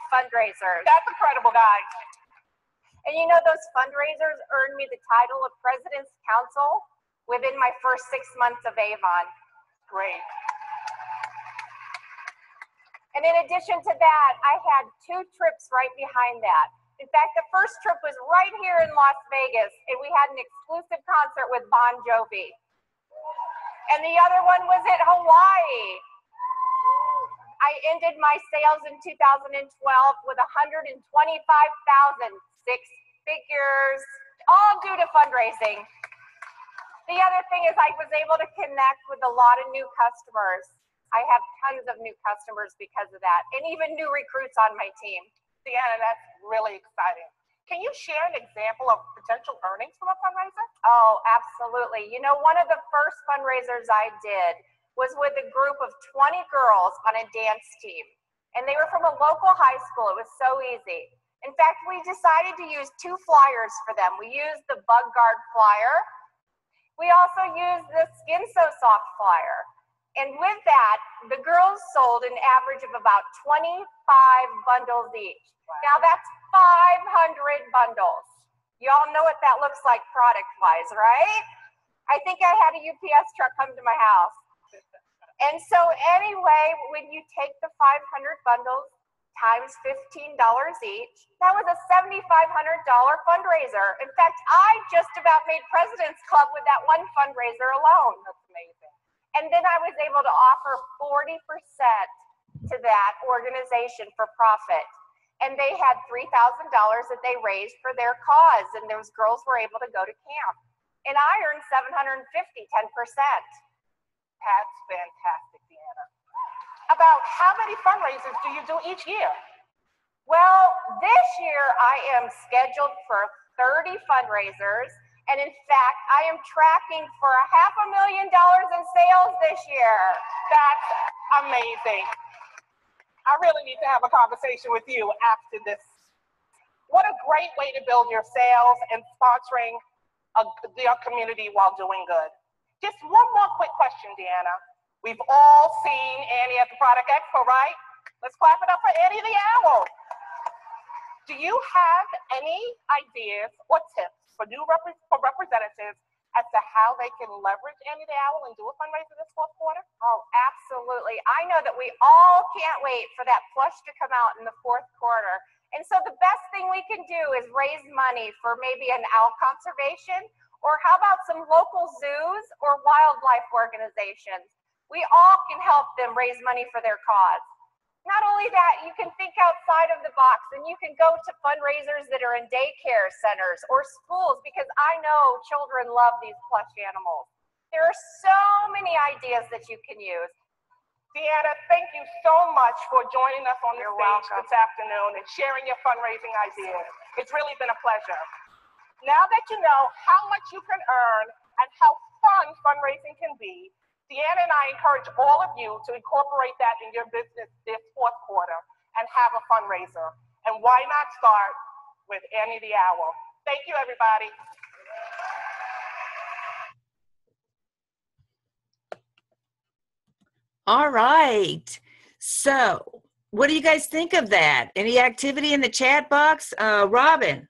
fundraisers. That's incredible, guys. And you know, those fundraisers earned me the title of President's Counsel within my first 6 months of Avon. Great. And in addition to that, I had 2 trips right behind that. In fact, the first trip was right here in Las Vegas, and we had an exclusive concert with Bon Jovi. And the other one was at Hawaii. I ended my sales in 2012 with 125,000, 6 figures, all due to fundraising. The other thing is I was able to connect with a lot of new customers. I have tons of new customers because of that, and even new recruits on my team. Deanna, that's really exciting. Can you share an example of potential earnings from a fundraiser? Oh, absolutely. You know, one of the first fundraisers I did was with a group of 20 girls on a dance team. And they were from a local high school. It was so easy. In fact, we decided to use 2 flyers for them. We used the Bug Guard flyer. We also used the Skin So Soft flyer. And with that, the girls sold an average of about 25 bundles each. Now that's 500 bundles. You all know what that looks like product-wise, right? I think I had a UPS truck come to my house. And so anyway, when you take the 500 bundles times $15 each, that was a $7,500 fundraiser. In fact, I just about made President's Club with that one fundraiser alone. That's amazing. And then I was able to offer 40% to that organization for profit. And they had $3,000 that they raised for their cause, and those girls were able to go to camp. And I earned $750, 10%. That's fantastic, Deanna. About how many fundraisers do you do each year? Well, this year I am scheduled for 30 fundraisers. And in fact, I am tracking for $500,000 in sales this year. That's amazing. I really need to have a conversation with you after this. What a great way to build your sales and sponsoring your community while doing good. Just one more quick question, Deanna. We've all seen Annie at the Product Expo, right? Let's clap it up for Annie the Owl. Do you have any ideas or tips for representatives as to how they can leverage Annie the Owl and do a fundraiser this 4th quarter? Oh, absolutely. I know that we all can't wait for that plush to come out in the 4th quarter. And so the best thing we can do is raise money for maybe an owl conservation, or how about some local zoos or wildlife organizations? We all can help them raise money for their cause. Not only that, you can think outside of the box, and you can go to fundraisers that are in daycare centers or schools, because I know children love these plush animals. There are so many ideas that you can use. Deanna, thank you so much for joining us on the You're stage welcome. this afternoon and sharing your fundraising ideas. It's really been a pleasure. Now that you know how much you can earn and how fun fundraising can be, Deanna and I encourage all of you to incorporate that in your business this 4th quarter and have a fundraiser. And why not start with Annie the Owl? Thank you, everybody. All right. So what do you guys think of that? Any activity in the chat box? Robin?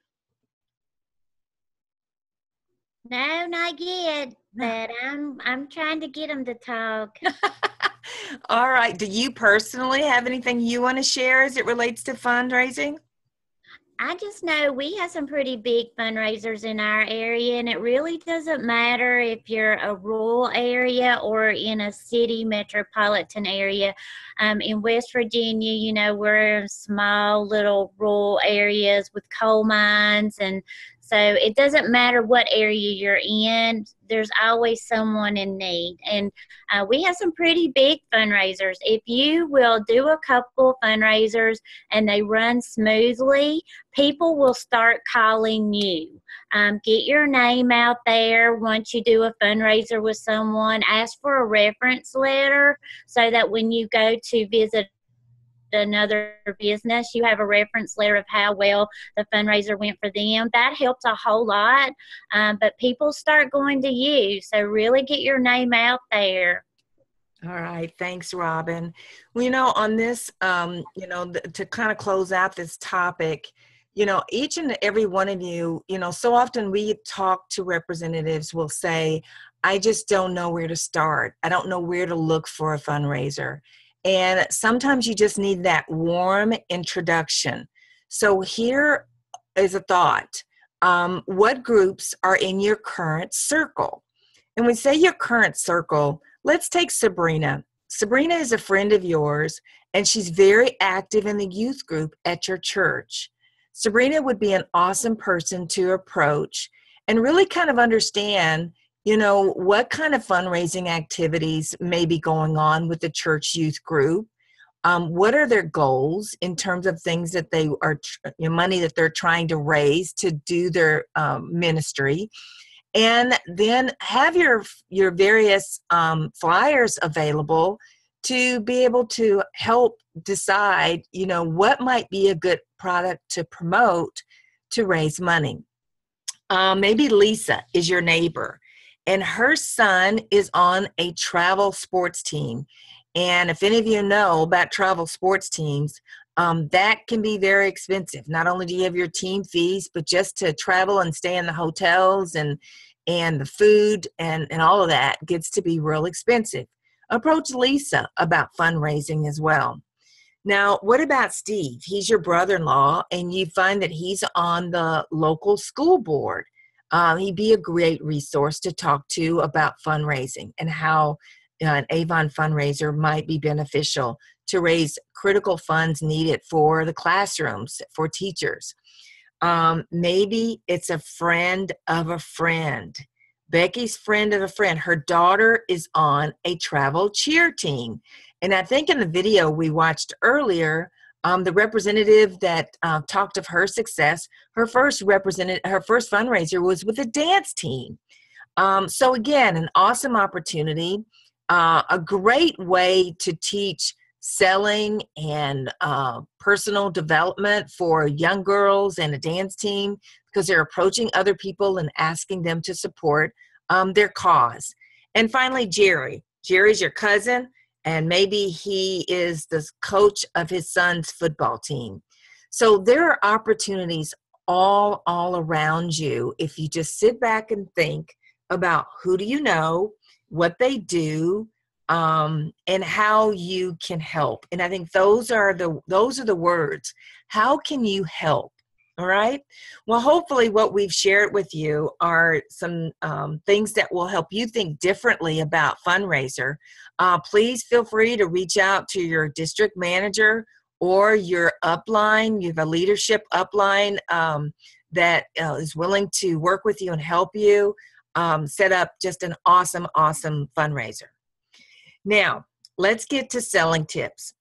No, not yet, but I'm trying to get them to talk. All right. Do you personally have anything you want to share as it relates to fundraising? I just know we have some pretty big fundraisers in our area, and it really doesn't matter if you're a rural area or in a city metropolitan area. In West Virginia, you know, we're in small little rural areas with coal mines, and so it doesn't matter what area you're in, there's always someone in need. And we have some pretty big fundraisers. If you will do a couple fundraisers and they run smoothly, people will start calling you. Get your name out there once you do a fundraiser with someone. Ask for a reference letter so that when you go to visit another business, you have a reference letter of how well the fundraiser went for them. That helps a whole lot. But people start going to you. So really get your name out there. All right. Thanks, Robin. Well, you know, on this, you know, to kind of close out this topic, you know, each and every one of you, you know, so often we talk to representatives will say, I just don't know where to start. I don't know where to look for a fundraiser. And sometimes you just need that warm introduction. So here is a thought. What groups are in your current circle? And when we say your current circle, let's take Sabrina. Sabrina is a friend of yours, and she's very active in the youth group at your church. Sabrina would be an awesome person to approach and really kind of understand, you know, what kind of fundraising activities may be going on with the church youth group. What are their goals in terms of things that they are, you know, money that they're trying to raise to do their ministry. And then have your various flyers available to be able to help decide, you know, what might be a good product to promote to raise money. Maybe Lisa is your neighbor, and her son is on a travel sports team. And if any of you know about travel sports teams, that can be very expensive. Not only do you have your team fees, but just to travel and stay in the hotels and the food and all of that gets to be real expensive. Approach Lisa about fundraising as well. Now, what about Steve? He's your brother-in-law, and you find that he's on the local school board. He'd be a great resource to talk to about fundraising and how an Avon fundraiser might be beneficial to raise critical funds needed for the classrooms, for teachers. Maybe it's a friend of a friend. Becky's friend of a friend. Her daughter is on a travel cheer team. And I think in the video we watched earlier, the representative that talked of her success, her first fundraiser was with a dance team. So again, an awesome opportunity, a great way to teach selling and personal development for young girls and a dance team, because they're approaching other people and asking them to support their cause. And finally, Jerry. Jerry's your cousin, and maybe he is the coach of his son's football team. So there are opportunities all around you if you just sit back and think about who do you know, what they do, and how you can help. And I think those are the words. How can you help? All right. Well, hopefully what we've shared with you are some things that will help you think differently about fundraiser. Please feel free to reach out to your district manager or your upline. You have a leadership upline that is willing to work with you and help you set up just an awesome fundraiser. Now, let's get to selling tips.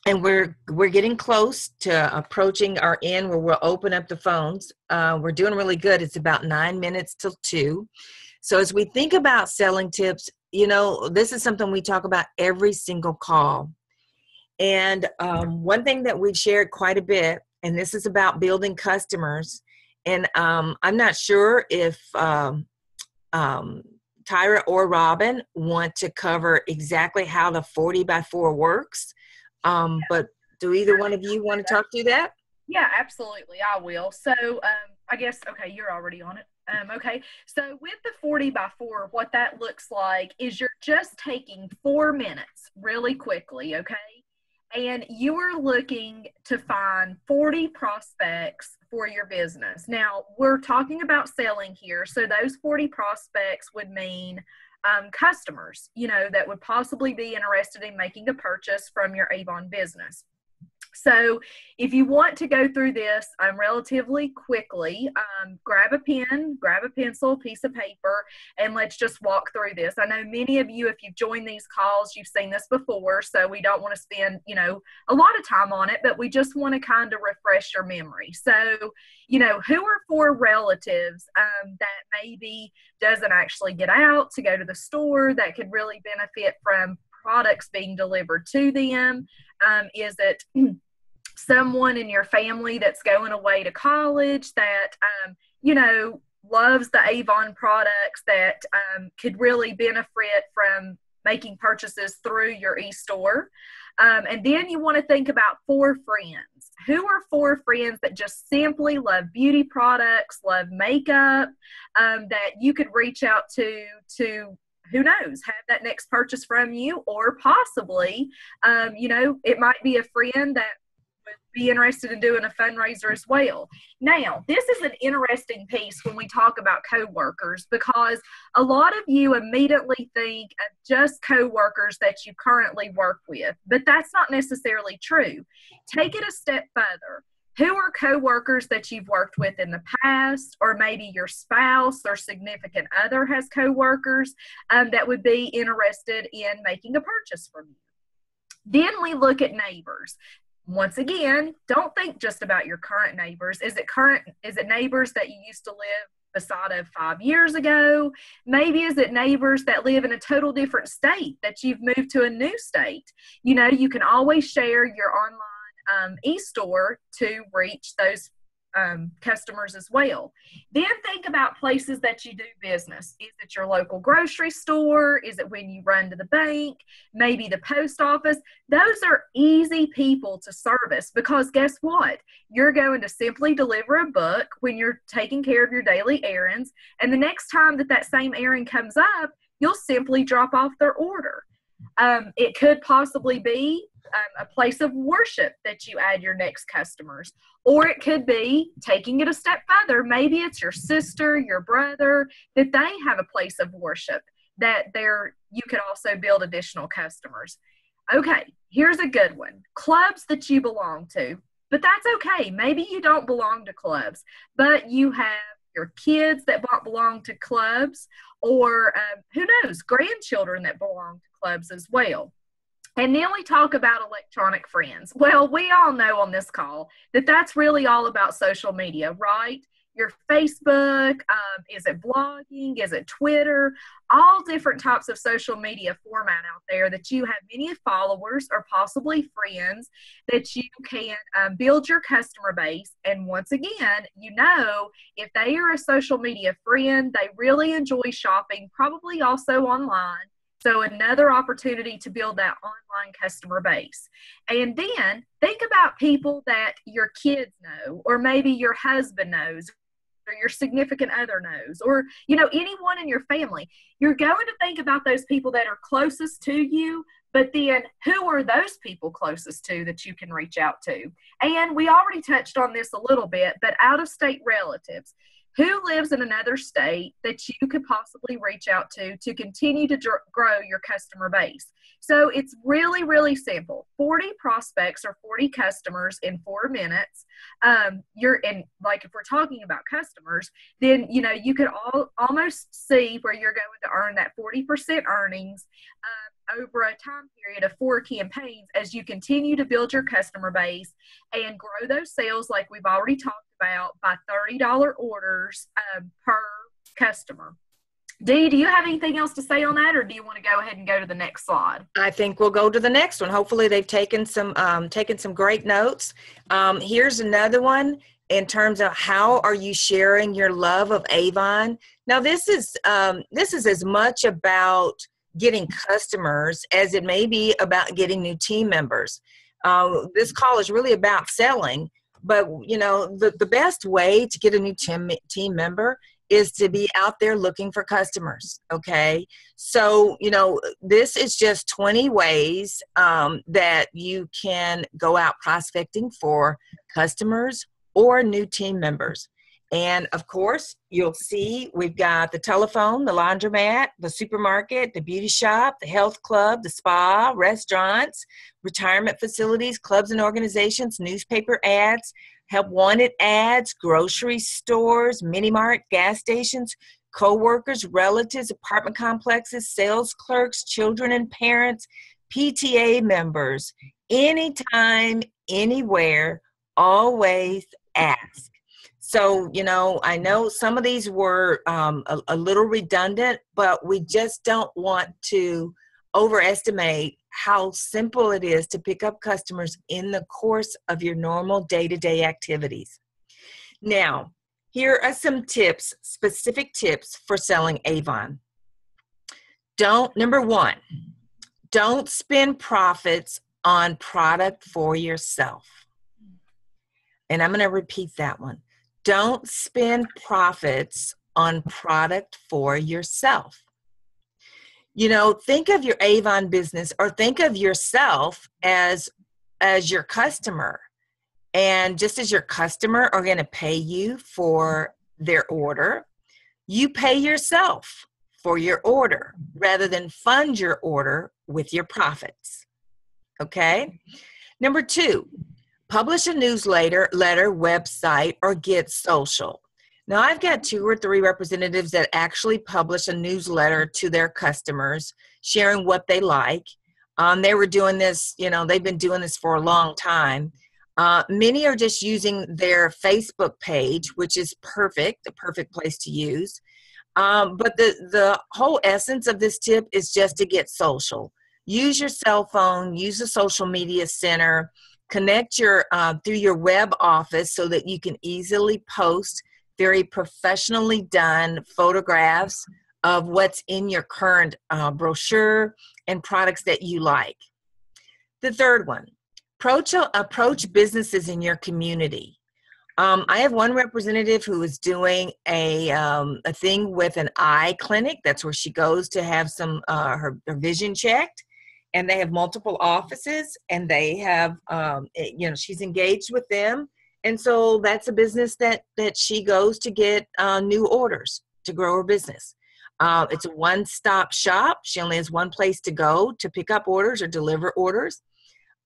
And we're getting close to approaching our end where we'll open up the phones. We're doing really good. It's about 9 minutes till 2. So as we think about selling tips, you know, this is something we talk about every single call. And one thing that we've shared quite a bit, and this is about building customers. And I'm not sure if Tyra or Robin want to cover exactly how the 40x4 works. But do either one of you want to talk to that? Yeah, absolutely. I will. So I guess, okay, you're already on it. Okay. So with the 40x4, what that looks like is you're just taking 4 minutes really quickly. Okay. and you are looking to find 40 prospects for your business. Now, we're talking about selling here, so those 40 prospects would mean customers, that would possibly be interested in making a purchase from your Avon business. So if you want to go through this relatively quickly, grab a pen, grab a pencil, piece of paper, and let's just walk through this. I know many of you, if you've joined these calls, you've seen this before, so we don't want to spend, a lot of time on it, but we just want to kind of refresh your memory. So, who are 4 relatives that maybe doesn't actually get out to go to the store that could really benefit from products being delivered to them? Is it someone in your family that's going away to college that, loves the Avon products that could really benefit from making purchases through your e-store? And then you want to think about 4 friends. Who are 4 friends that just simply love beauty products, love makeup, that you could reach out to, who knows, have that next purchase from you, or possibly, it might be a friend that would be interested in doing a fundraiser as well. Now, this is an interesting piece when we talk about coworkers, because a lot of you immediately think of just coworkers that you currently work with, but that's not necessarily true. Take it a step further. Who are coworkers that you've worked with in the past, or maybe your spouse or significant other has coworkers that would be interested in making a purchase from you? Then we look at neighbors. Once again, don't think just about your current neighbors. Is it neighbors that you used to live beside of 5 years ago? Maybe is it neighbors that live in a total different state that you've moved to a new state? You can always share your online e-store to reach those customers as well. Then think about places that you do business. Is it your local grocery store? Is it when you run to the bank? Maybe the post office? Those are easy people to service, because guess what? You're going to simply deliver a book when you're taking care of your daily errands, and the next time that same errand comes up, you'll simply drop off their order. It could possibly be a place of worship that you add your next customers, or it could be taking it a step further. Maybe it's your sister, your brother, that they have a place of worship that you could also build additional customers. Okay, here's a good one. Clubs that you belong to, but that's okay. Maybe you don't belong to clubs, but you have your kids that belong to clubs, or who knows, grandchildren that belong to clubs as well. And then we talk about electronic friends. Well, we all know on this call that that's really all about social media, right? Your Facebook, is it blogging, is it Twitter, all different types of social media format out there that you have many followers or possibly friends that you can build your customer base. And once again, if they are a social media friend, they really enjoy shopping, probably also online. So another opportunity to build that online customer base. And then think about people that your kids know, or maybe your husband knows, or your significant other knows, or, anyone in your family. You're going to think about those people that are closest to you, but then who are those people closest to that you can reach out to? And we already touched on this a little bit, but out-of-state relatives. Who lives in another state that you could possibly reach out to continue to grow your customer base? So it's really, really simple. 40 prospects or 40 customers in 4 minutes. If we're talking about customers, then, you could almost see where you're going to earn that 40% earnings over a time period of 4 campaigns as you continue to build your customer base and grow those sales like we've already talked about by $30 orders per customer. Dee, do you have anything else to say on that, or do you want to go ahead and go to the next slide? I think we'll go to the next one. Hopefully they've taken some great notes. Here's another one in terms of how are you sharing your love of Avon. Now this is as much about getting customers as it may be about getting new team members. This call is really about selling, but the best way to get a new team member is to be out there looking for customers. Okay. So, this is just 20 ways that you can go out prospecting for customers or new team members. And of course, you'll see we've got the telephone, the laundromat, the supermarket, the beauty shop, the health club, the spa, restaurants, retirement facilities, clubs and organizations, newspaper ads, help wanted ads, grocery stores, mini mart, gas stations, co-workers, relatives, apartment complexes, sales clerks, children and parents, PTA members, anytime, anywhere, always ask. So, I know some of these were a little redundant, but we just don't want to overestimate how simple it is to pick up customers in the course of your normal day-to-day activities. Now, here are some tips, specific tips for selling Avon. Number one, don't spend profits on product for yourself. And I'm going to repeat that one. Don't spend profits on product for yourself. Think of your Avon business, or think of yourself as your customer. And just as your customer are going to pay you for their order, you pay yourself for your order rather than fund your order with your profits. Okay? Number two, publish a newsletter, website, or get social. Now, I've got 2 or 3 representatives that actually publish a newsletter to their customers, sharing what they like. They were doing this, they've been doing this for a long time. Many are just using their Facebook page, which is perfect, the perfect place to use. But the whole essence of this tip is just to get social. Use your cell phone, use the social media center, connect through your web office so that you can easily post very professionally done photographs of what's in your current brochure and products that you like. The third one, approach businesses in your community. I have one representative who is doing a thing with an eye clinic. That's where she goes to have some her vision checked. And they have multiple offices, and they have, she's engaged with them. And so that's a business that she goes to get new orders to grow her business. It's a one-stop shop. She only has one place to go to pick up orders or deliver orders.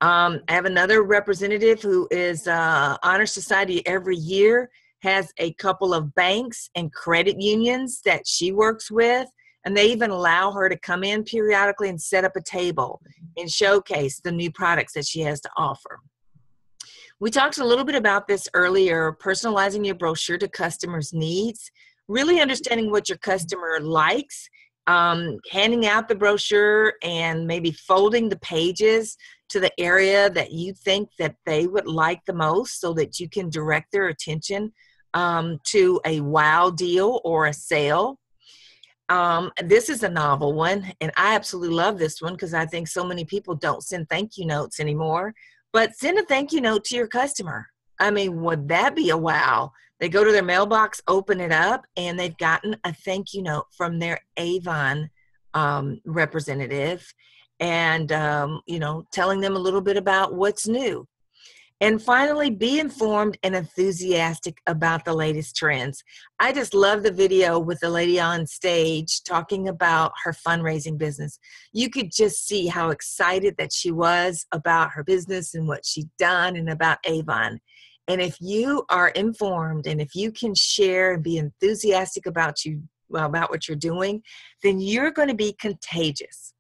I have another representative who is Honor Society every year, has a couple of banks and credit unions that she works with. And they even allow her to come in periodically and set up a table and showcase the new products that she has to offer. We talked a little bit about this earlier, personalizing your brochure to customers' needs, really understanding what your customer likes, handing out the brochure and maybe folding the pages to the area that you think that they would like the most so that you can direct their attention to a wow deal or a sale. This is a novel one, and I absolutely love this one because I think so many people don't send thank you notes anymore. But send a thank you note to your customer. I mean, would that be a wow? They go to their mailbox, open it up, and they've gotten a thank you note from their Avon representative, and telling them a little bit about what's new. And finally, be informed and enthusiastic about the latest trends. I just love the video with the lady on stage talking about her fundraising business. You could just see how excited that she was about her business and what she'd done and about Avon. And if you are informed and if you can share and be enthusiastic about what you're doing, then you're going to be contagious.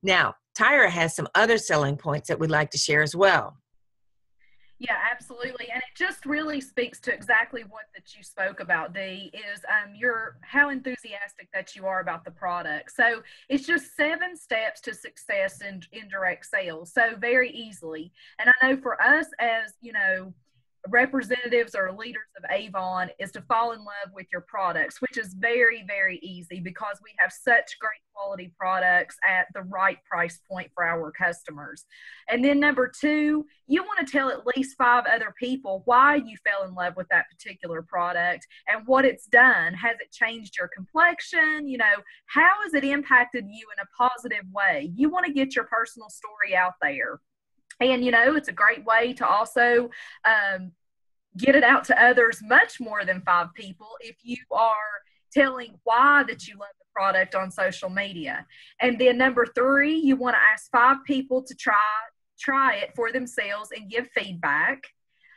Now, Tyra has some other selling points that we'd like to share as well. Yeah, absolutely. And it just really speaks to exactly what that you spoke about, Dee, is how enthusiastic that you are about the product. So it's just 7 steps to success in direct sales. So very easily. And I know for us as, representatives or leaders of Avon is to fall in love with your products, which is very, very easy because we have such great quality products at the right price point for our customers. And then number two, you want to tell at least 5 other people why you fell in love with that particular product and what it's done. Has it changed your complexion? You know, how has it impacted you in a positive way? You want to get your personal story out there. And, you know, it's a great way to also get it out to others, much more than 5 people, if you are telling why that you love the product on social media. And then number 3, you want to ask 5 people to try it for themselves and give feedback.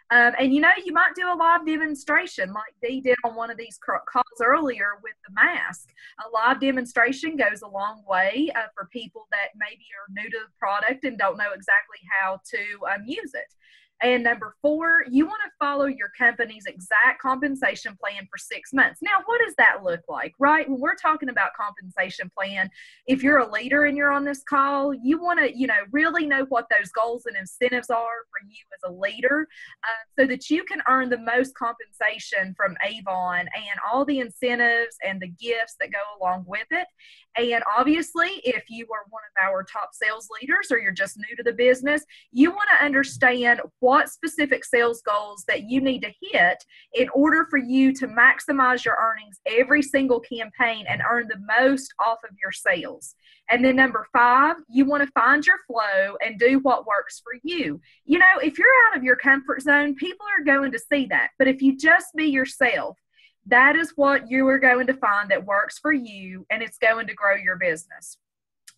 And, you know, you might do a live demonstration like Dee did on one of these calls earlier with the mask. A live demonstration goes a long way for people that maybe are new to the product and don't know exactly how to use it. And number 4, you want to follow your company's exact compensation plan for 6 months. Now, what does that look like, right? When we're talking about compensation plan, if you're a leader and you're on this call, you want to, you know, really know what those goals and incentives are for you as a leader so that you can earn the most compensation from Avon and all the incentives and the gifts that go along with it. And obviously, if you are one of our top sales leaders or you're just new to the business, you want to understand what specific sales goals that you need to hit in order for you to maximize your earnings every single campaign and earn the most off of your sales. And then number 5, you want to find your flow and do what works for you. You know, if you're out of your comfort zone, people are going to see that. But if you just be yourself, that is what you are going to find that works for you, and it's going to grow your business.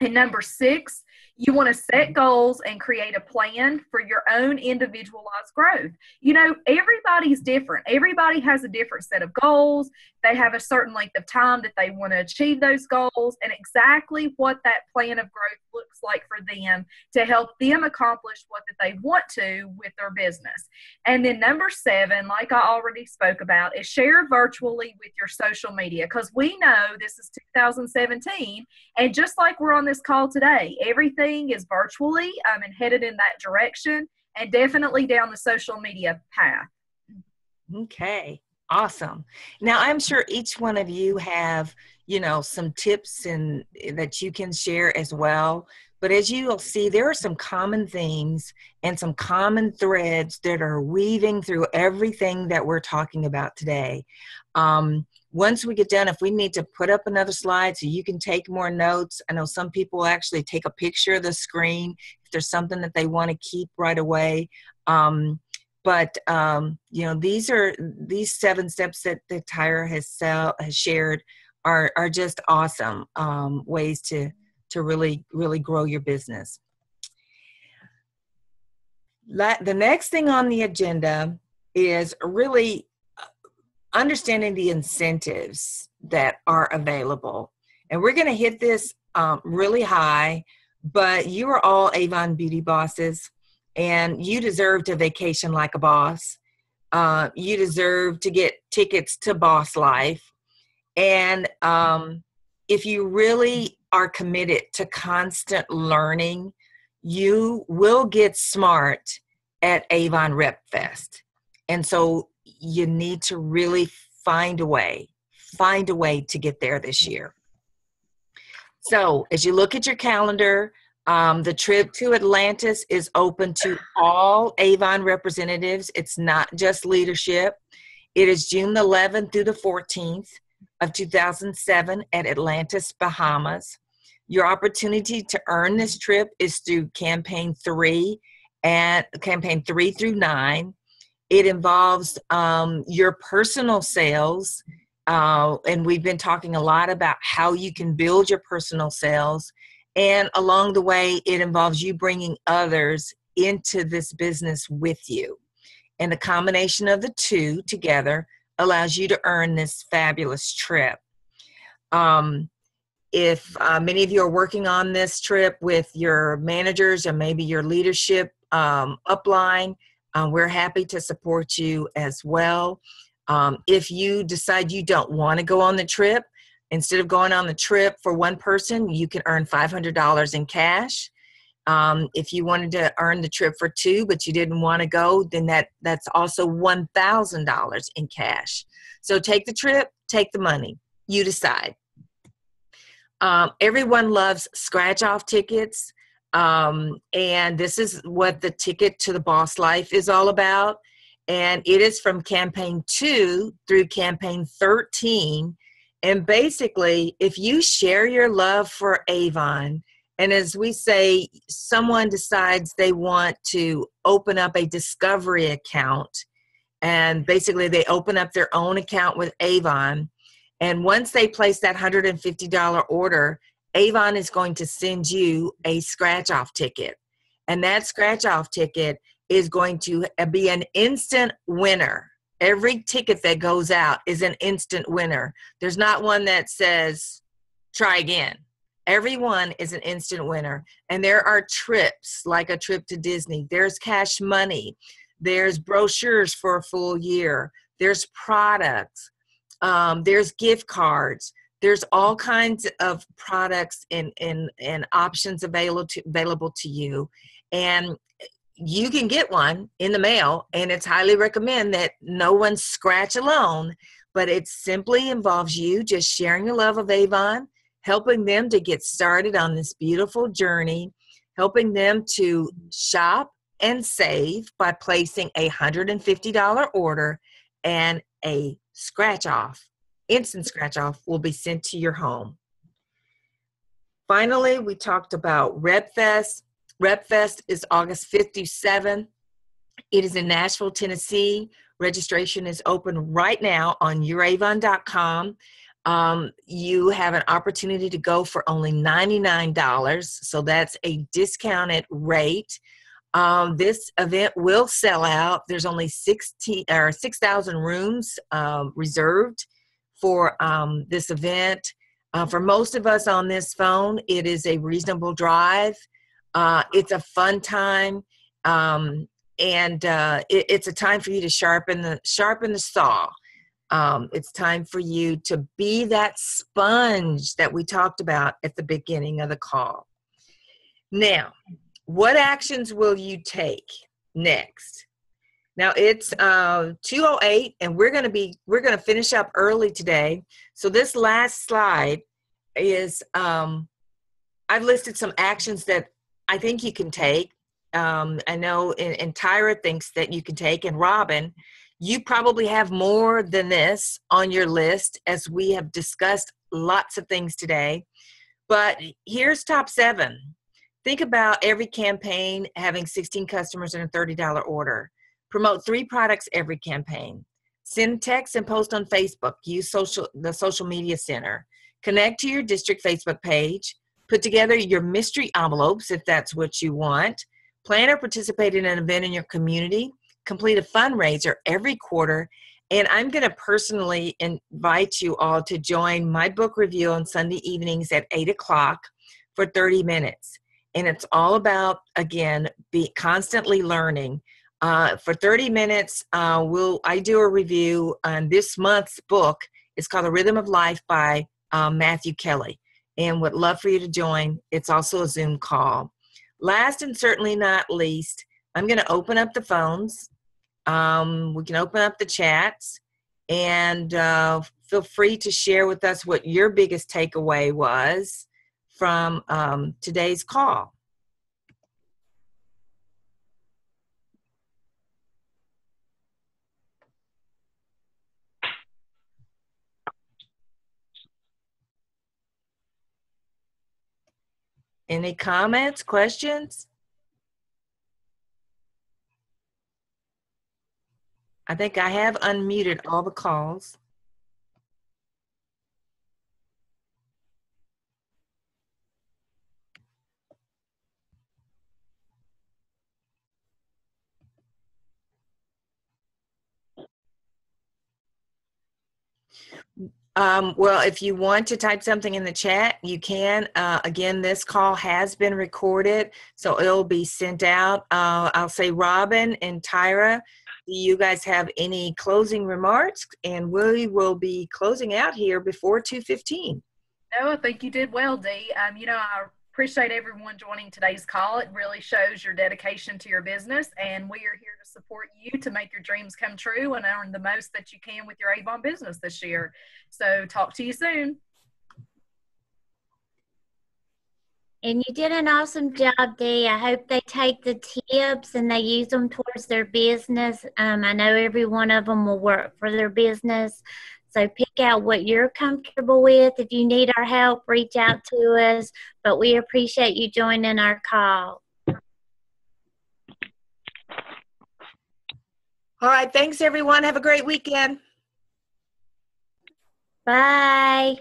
And number 6, you want to set goals and create a plan for your own individualized growth. You know, everybody's different. Everybody has a different set of goals. They have a certain length of time that they want to achieve those goals and exactly what that plan of growth looks like for them to help them accomplish what that they want to with their business. And then number 7, like I already spoke about, is share virtually with your social media, because we know this is 2017, and just like we're on this call today, everything is virtually and headed in that direction, and definitely down the social media path. Okay, awesome. Now, I'm sure each one of you have, you know, some tips and that you can share as well. But as you'll see, there are some common themes and some common threads that are weaving through everything that we're talking about today. Once we get done, if we need to put up another slide so you can take more notes, I know some people actually take a picture of the screen if there's something that they want to keep right away. But you know, these 7 steps that Tyra has shared are just awesome ways to really grow your business. The next thing on the agenda is really understanding the incentives that are available. And we're going to hit this really high, but you are all Avon Beauty bosses, and you deserve to vacation like a boss. You deserve to get tickets to Boss Life. And if you really are committed to constant learning, you will get smart at Avon Rep Fest. And so you need to really find a way to get there this year. So as you look at your calendar, the trip to Atlantis is open to all Avon representatives. It's not just leadership. It is June 11th through the 14th of 2007 at Atlantis, Bahamas. Your opportunity to earn this trip is through campaign 3 through 9. It involves your personal sales, and we've been talking a lot about how you can build your personal sales. And along the way, it involves you bringing others into this business with you. And the combination of the two together allows you to earn this fabulous trip. If many of you are working on this trip with your managers or maybe your leadership upline, we're happy to support you as well. If you decide you don't want to go on the trip, instead of going on the trip for one person, you can earn $500 in cash. If you wanted to earn the trip for 2, but you didn't want to go, then that's also $1,000 in cash. So take the trip, take the money. You decide. Everyone loves scratch-off tickets. And this is what the Ticket to the Boss Life is all about. And it is from campaign 2 through campaign 13. And basically, if you share your love for Avon, and as we say, someone decides they want to open up a discovery account, and basically they open up their own account with Avon, and once they place that $150 order, Avon is going to send you a scratch-off ticket. And that scratch-off ticket is going to be an instant winner. Every ticket that goes out is an instant winner. There's not one that says, try again. Every one is an instant winner. And there are trips, like a trip to Disney. There's cash money. There's brochures for a full year. There's products. There's gift cards. There's all kinds of products and options available to you. And you can get one in the mail, and it's highly recommend that no one scratch alone, but it simply involves you just sharing your love of Avon, helping them to get started on this beautiful journey, helping them to shop and save by placing a $150 order, and a scratch-off, instant scratch-off, will be sent to your home. Finally, we talked about RepFest. RepFest is August 5th through 7th. It is in Nashville, Tennessee. Registration is open right now on youravon.com. You have an opportunity to go for only $99, so that's a discounted rate. This event will sell out. There's only 6,000 rooms reserved for this event. For most of us on this phone, it is a reasonable drive. It's a fun time, and it's a time for you to sharpen the saw. It's time for you to be that sponge that we talked about at the beginning of the call. Now, what actions will you take next? Now it's 2:08, and we're going to finish up early today. So this last slide is I've listed some actions that I think you can take. I know, and Tyra thinks that you can take, and Robin, you probably have more than this on your list, as we have discussed lots of things today. But here's top 7. Think about every campaign having 16 customers and a $30 order. Promote 3 products every campaign. Send text and post on Facebook. Use the social media center. Connect to your district Facebook page. Put together your mystery envelopes if that's what you want. Plan or participate in an event in your community. Complete a fundraiser every quarter. And I'm going to personally invite you all to join my book review on Sunday evenings at 8 o'clock for 30 minutes. And it's all about, again, be constantly learning. For 30 minutes, I do a review on this month's book. It's called The Rhythm of Life by Matthew Kelly, and would love for you to join. It's also a Zoom call. Last and certainly not least, I'm going to open up the phones. We can open up the chats, and feel free to share with us what your biggest takeaway was from today's call. Any comments, questions? I think I have unmuted all the calls. Well, if you want to type something in the chat, you can. Again, this call has been recorded, so it'll be sent out. I'll say Robin and Tyra, do you guys have any closing remarks? And we will be closing out here before 2:15. No, I think you did well, Dee. I appreciate everyone joining today's call. It really shows your dedication to your business, and we are here to support you to make your dreams come true and earn the most that you can with your Avon business this year. So talk to you soon. And you did an awesome job, Dee. I hope they take the tips and they use them towards their business. I know every one of them will work for their business. So pick out what you're comfortable with. If you need our help, reach out to us. But we appreciate you joining our call. All right. Thanks, everyone. Have a great weekend. Bye.